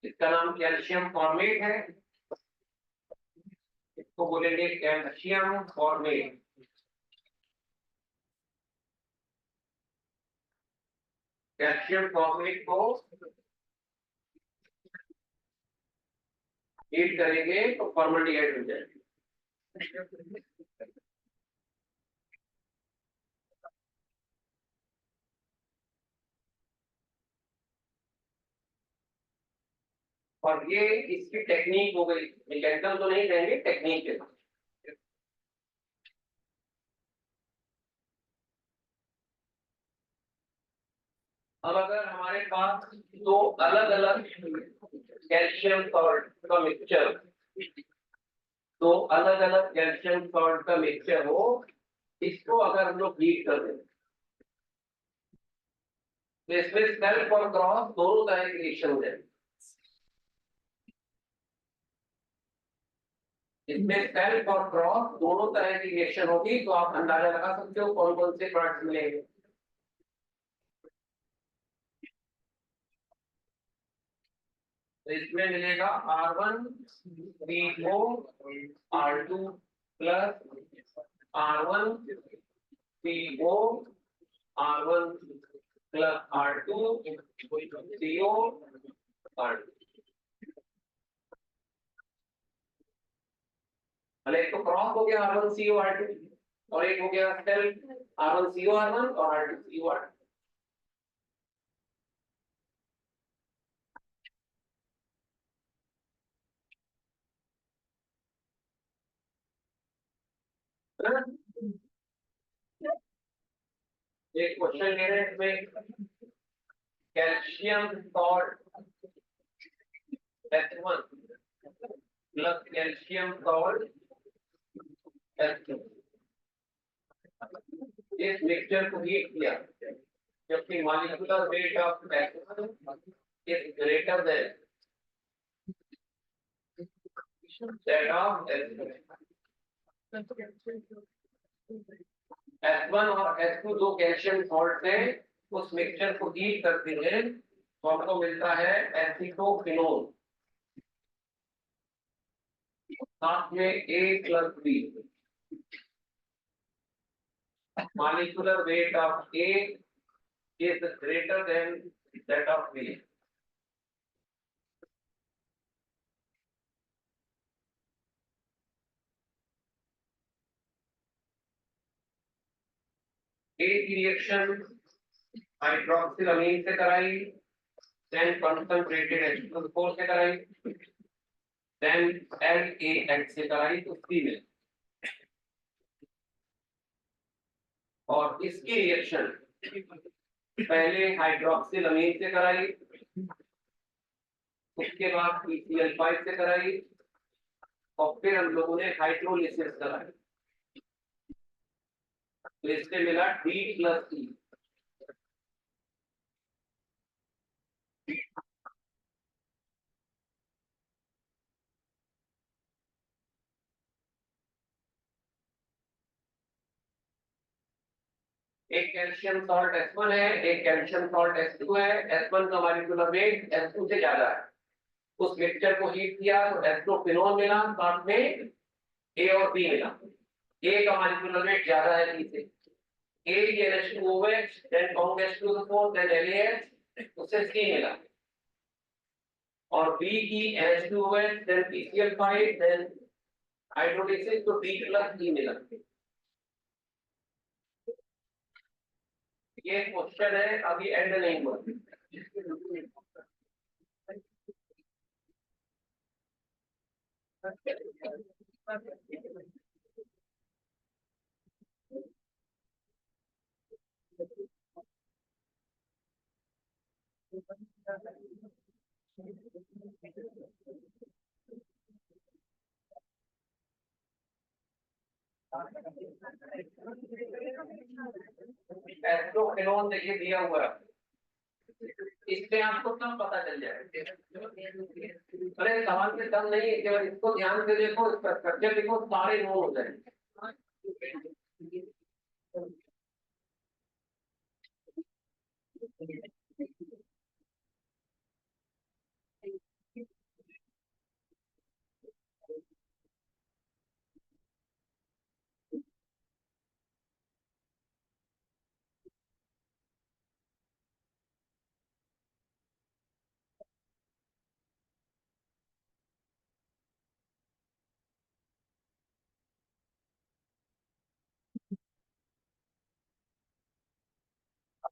इसका नाम कैल्शियम फॉर्मेट है, इसको बोलेंगे कैल्शियम फॉर्मेट। कैल्शियम फॉर्मेट को हीट करेंगे तो फॉर्मल्डिहाइड बन जाएगा। और ये इसकी टेक्निक हो गई, मैकेनिकल तो नहीं कहेंगे, टेक्निक है। अब अगर हमारे पास दो अलग अलग कैल्शियम सॉल्ट का मिक्सचर, तो अलग अलग कैल्शियम सॉल्ट का मिक्सचर हो, इसको अगर हम लोग हीट कर दें तो इसमें सेल्फ और क्रॉस दोनों तरह के रिएक्शन हो जाएंगे। इसमें सेल्फ और क्रॉस दोनों तरह की रिएक्शन होगी, तो आप अंदाजा लगा सकते हो कौन कौन से प्रोडक्ट्स मिलेंगे। तो इसमें मिलेगा R1 CO R2 plus R1 CO R1 plus R2 CO R2। भले एक तो क्रॉस हो गया R1 CO R2 और एक हो गया सेल्फ R1 CO R1 और R2 CO R2। एक क्वेश्चन ले रहे हैं इसमें, calcium salt H1 plus calcium salt H2, इस मिक्सचर को हीट किया, जबकि molecular weight of H1 is greater than that of H1 और H2 दो कैल्शियम सॉल्ट हैं, उस मिक्सचर को हीट करते हैं तो हमको मिलता है एसिटोफिनोल, साथ में A plus B। Molecular weight of A is greater than that of B. A की रिएक्शन हाइड्रोक्सिलामीन से कराई, then concentrated H2O से कराई, then LAX से कराई तो C में, और इसकी रिएक्शन पहले हाइड्रोक्सिलामीन से कराई, उसके बाद PCl5 से कराई, और फिर हम लोगों ने हाइड्रोलिसिस कराई, तो इससे मिला D प्लस E। एक कैल्शियम सॉल्ट S1 है, एक कैल्शियम सॉल्ट S2 है। S1 का मॉलिक्यूलर वेट S2 से ज्यादा है। उस मिक्सचर को हीट किया तो एस्ट्रोफिनोन मिला, साथ में ए और बी मिला। ए का मॉलिक्यूलर वेट ज्यादा है बी से। ए की NH2OH, then count H2O4, then LAH, उससे C मिला। और बी की NH2OH, then PCl5, then hydrolysis, तो D प्लस E मिला। ये क्वेश्चन है, अभी एंड नहीं हुआ। एस्ट्रोफिनोन देखिए दिया हुआ है, इससे आपको सब पता चल जाएगा। अरे सवाल में दम नहीं है, केवल इसको ध्यान से देखो, इसका स्ट्रक्चर देखो, सारे नोट हो जाएंगे।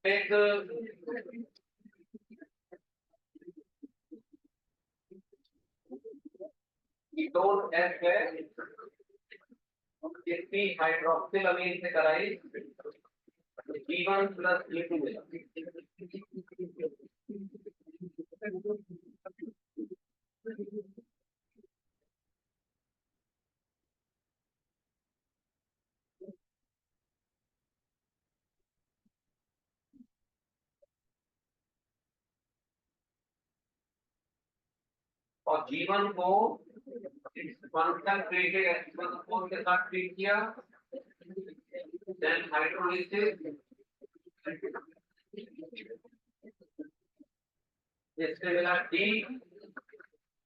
एक कीटोन F है, इसकी हाइड्रोक्सिल अमीन से कराई, G1 प्लस G2 मिला। और G1 को फंक्शन ट्रीटेड एक्सपोज के साथ ट्रीट किया, देन हाइड्रोलिसिस, इससे मिला D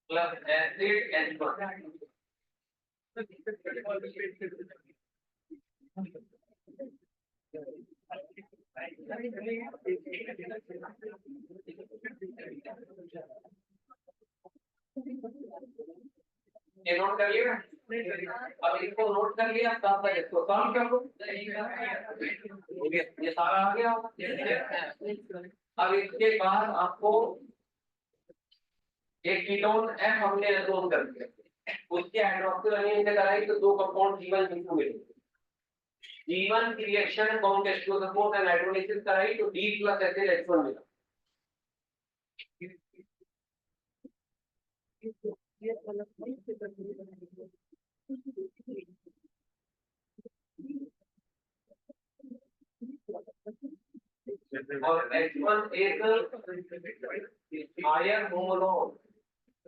प्लस एसिड H1। ये नोट कर लिया। अब इसको नोट कर लिया, तब तक इसको सॉल्व कर लो। ये सारा आ गया। अब इसके बाद आपको एक कीटोन F हमने नोट कर दिया, उसके हाइड्रोक्सिल अमीन से कराई तो दो कंपाउंड G1 G2 मिले। G1 की reaction count H2O4 and hydrolysis कराई तो D प्लस एसिड H1 मिला। और H1 एक higher homologue of E।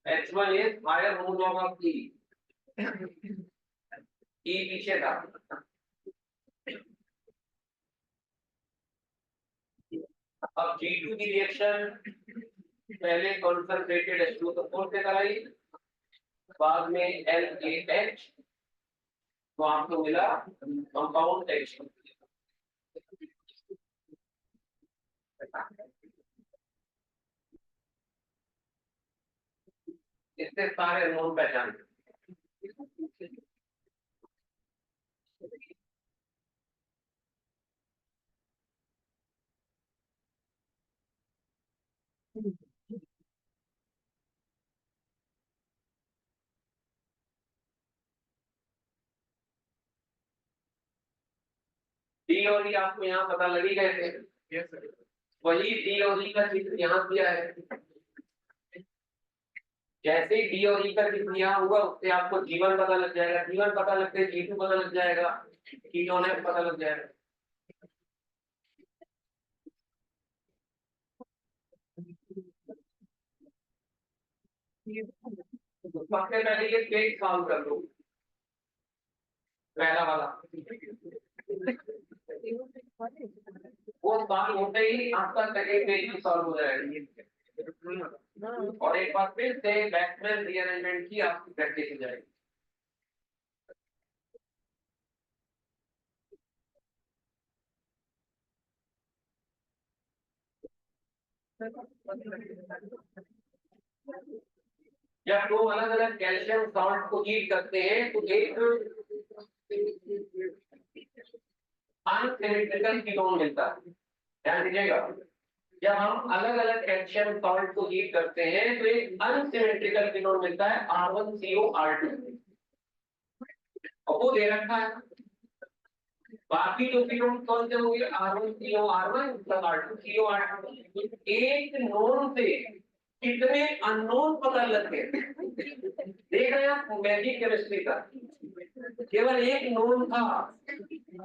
H1 is higher homolog of E। E पीछे था। अब G2 की रिएक्शन पहले कंसंट्रेटेड H2O4 से कराई, बाद में LAH, तो आपको मिला कंपाउंड H। इससे सारे नोन पहचान। डी और ई आपको यहाँ पता लगी गए थे। वही डी और ई का चित्र यहाँ दिया है। जैसे ही डी और ई का चित्र यहाँ हुआ, उससे आपको G1 पता लग जाएगा, G1 पता लगते G2 पता लग जाएगा, कीटोन F पता लग जाएगा। सबसे पहले ये पेज सॉल्व कर लो। पहला वाला वो सॉल्व होते ही आपका सेकंड पेज भी सॉल्व हो जाएगा और एक बार फिर से बैकमैन रीअरेंजमेंट की आपकी प्रैक्टिस हो जाएगी। जब दो अलग अलग कैल्शियम सॉल्ट को हीट करते हैं तो एक अनसिमेट्रिकल कीटोन मिलता है। ध्यान दीजिएगा, जब हम अलग अलग कैल्शियम सॉल्ट को हीट करते हैं तो एक अनसिमेट्रिकल कीटोन मिलता है R1COR2 और वो दे रखा है। बाकी जो कीटोन कौन से होंगे R1COR1 प्लस R2COR2। एक नोन से कितने अननोन पता लगते हैं। देख रहे हैं आप मैजिक केमिस्ट्री का, केवल एक नोन था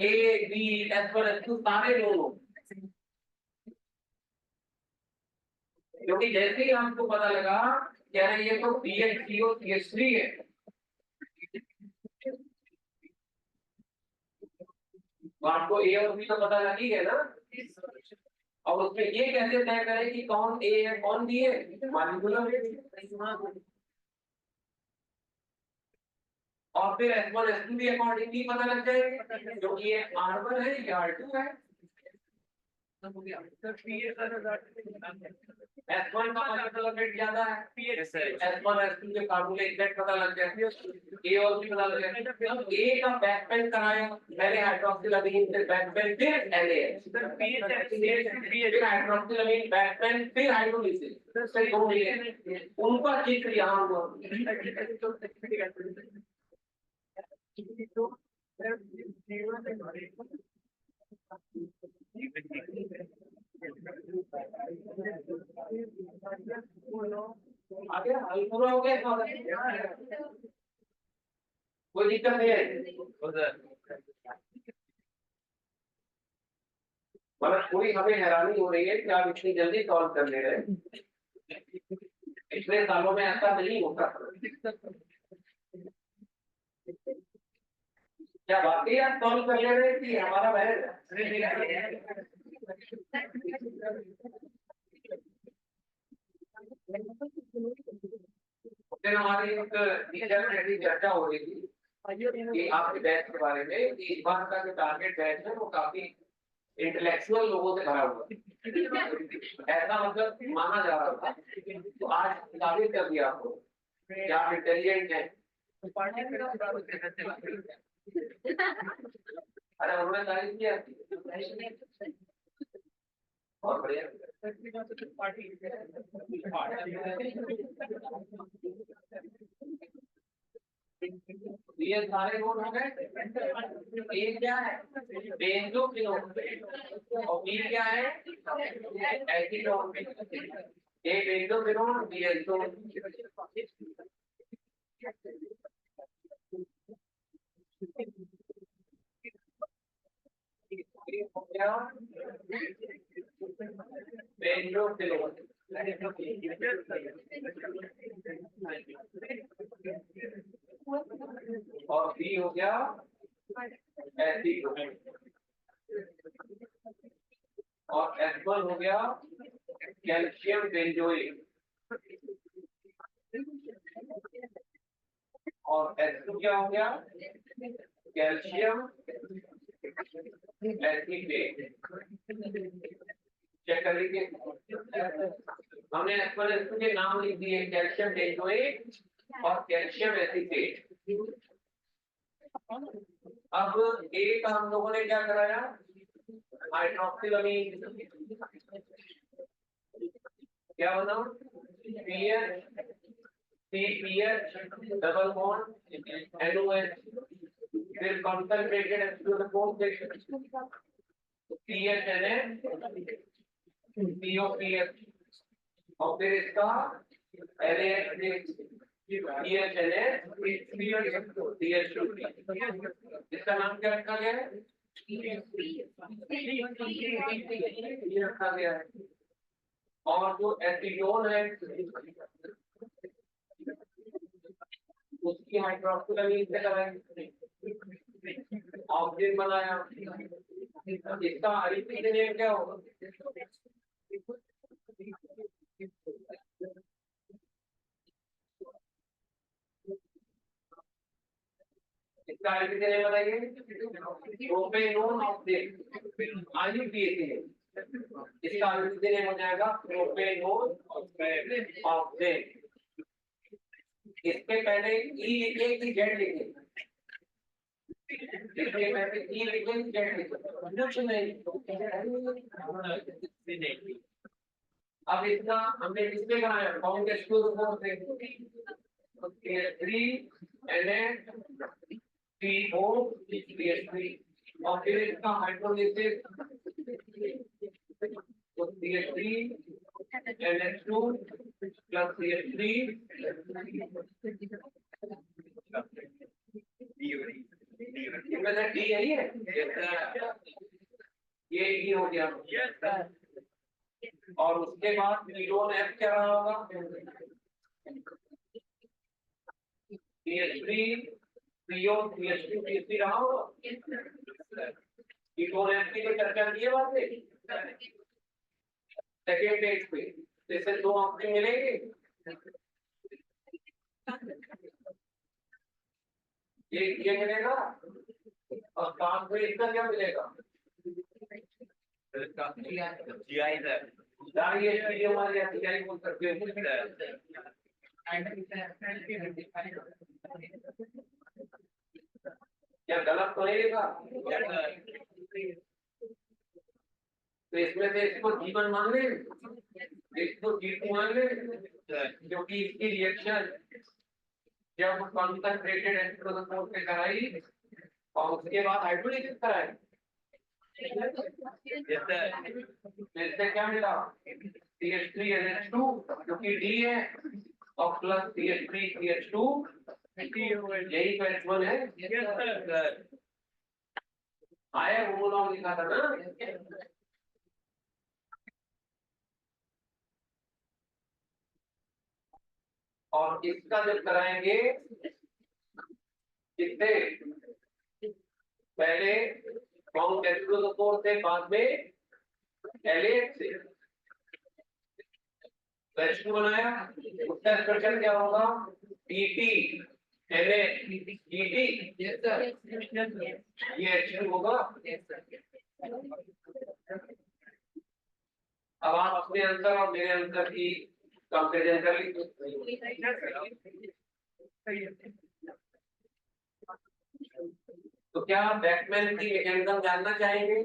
A B S1S2 सारे नोन, क्योंकि जैसे ही हमको पता लगा कि अरे ये तो BHCOCH3 है, तो आपको A और B तो पता लग ही गया ना। और उसमें ये कैसे तय करें कि कौन A है कौन B है, मॉलिक्यूलर और फिर S1 S2 भी अकॉर्डिंगली पता लग जाएगा, क्योंकि ये R1 है ये R2 है। S1 का मॉलिक्यूलर वेट ज्यादा है, S1 S2 के फार्मूले एग्जैक्ट पता लग जाए, A और B पता लग जाए। तो A का बैकपेन कराया पहले हाइड्रोक्सिलामीन से बैकपेन फिर NaH, फिर हाइड्रोक्सिलामीन बैकपेन फिर हाइड्रोलिसिस से दो मिले, उनका चित्र यहाँ हुआ। आगे हल पूरा हो गया, कोई दिक्कत नहीं है। मतलब कोई हमें हैरानी हो रही है कि आप इतनी जल्दी सॉल्व कर ले रहे हैं, पिछले सालों में ऐसा नहीं होता। क्या वाकई आप सॉल्व कर ले रहे हैं कि हमारा बहन फिर हमारी एक टीचर से चर्चा हो रही थी कि आपके बैच के बारे में, कि इस बार का जो टारगेट बैच है वो काफी इंटेलेक्चुअल लोगों से भरा हुआ है, ऐसा मतलब माना जा रहा था। तो आज साबित कर दिया आपको कि आप इंटेलिजेंट हैं। अरे उन्होंने तारीफ किया और बढ़िया। ये सारे नोट हो गए। ए क्या है, बेंजो फिनोल और बी क्या है, acetone. A benzo phenol, B acetone. Benzo phenol और बी हो गया एसीटोन और S1 हो गया कैल्शियम बेंजोएट और S2 क्या हो गया, कैल्शियम एसीटेट। चेक कर लीजिए, हमने S1 S2 के नाम लिख दिए, कैल्शियम बेंजोएट और कैल्शियम एसीटेट। अब ए का हम लोगों ने क्या कराया, हाइड्रोक्सिलामीन, क्या बना PH CPH double bond NOH, फिर कंसंट्रेटेड H2O CHNH COPH और फिर इसका NaH इसका नाम क्या रखा गया है, रखा गया है। और जो एसीटोन है उसकी हाइड्रोक्सिलामीन से कराएंगे, ऑब्जेक्ट बनाया, इसका आईपी नेम क्या होगा? इसका आईपी नेम बताइए। प्रोपेनोन ऑब्जेक्ट आईपीएसी नेम, इसका आईपी नेम हो जाएगा प्रोपेनोन ऑब्जेक्ट। इसके पहले ई लिखे कि जेड लिखे? इसके पहले ई लिखे कि जेड लिखे? कुछ नहीं। अब इसका हमने किससे कराया? फाउंड एक्सक्लूड फोर्स से 3 NH3O CH3 और फिर इसका हाइड्रोलिसिस तो CH3 NH2 प्लस CH3 इनमें से डी यही है, ये ई हो गया। और उसके बाद कीटोन F क्या रहा होगा? CH3 CO CH2 CH3 रहा होगा। कीटोन F की तो चर्चा की है बात में सेकेंड पेज पे। इससे दो ऑप्शन मिलेंगे, ये मिलेगा और साथ में इसका क्या मिलेगा? GI सर, ये हमारे GI बोल सकते हैं। क्या गलत तो नहीं लिखा? तो इसमें से इसको जीवन मान ले, इसको जीवन मान ले, क्योंकि इसकी रिएक्शन जब कॉन्सेंट्रेटेड एस्ट्रोजन से कराई और उसके बाद हाइड्रोलिसिस कराई, इससे क्या मिला? CH3NH2 जो कि D है और प्लस CH3CH2 यही तो H1 है। आया वो लोग लिखा था ना। और इसका जब कराएंगे किससे? पहले फाउंड एक्सक्लूड से, बाद में एलेट से H2 बनाया, उसका एक्सप्रेशन क्या होगा? PT NH ET ये H2 होगा। अब आप अपने आंसर और मेरे आंसर की कंपैरिजन कर लीजिए। तो क्या आप बैकमैन की मैकेनिज्म जानना चाहेंगे?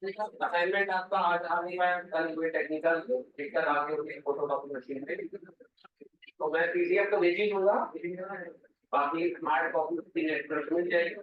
असाइनमेंट आपका आज आ नहीं पाया, कल हुए टेक्निकल लेकर आगे होगी फोटोकॉपी मशीन में, तो मैं PDF तो भेज ही दूंगा, बाकी स्मार्ट कॉपी मिल जाएगी।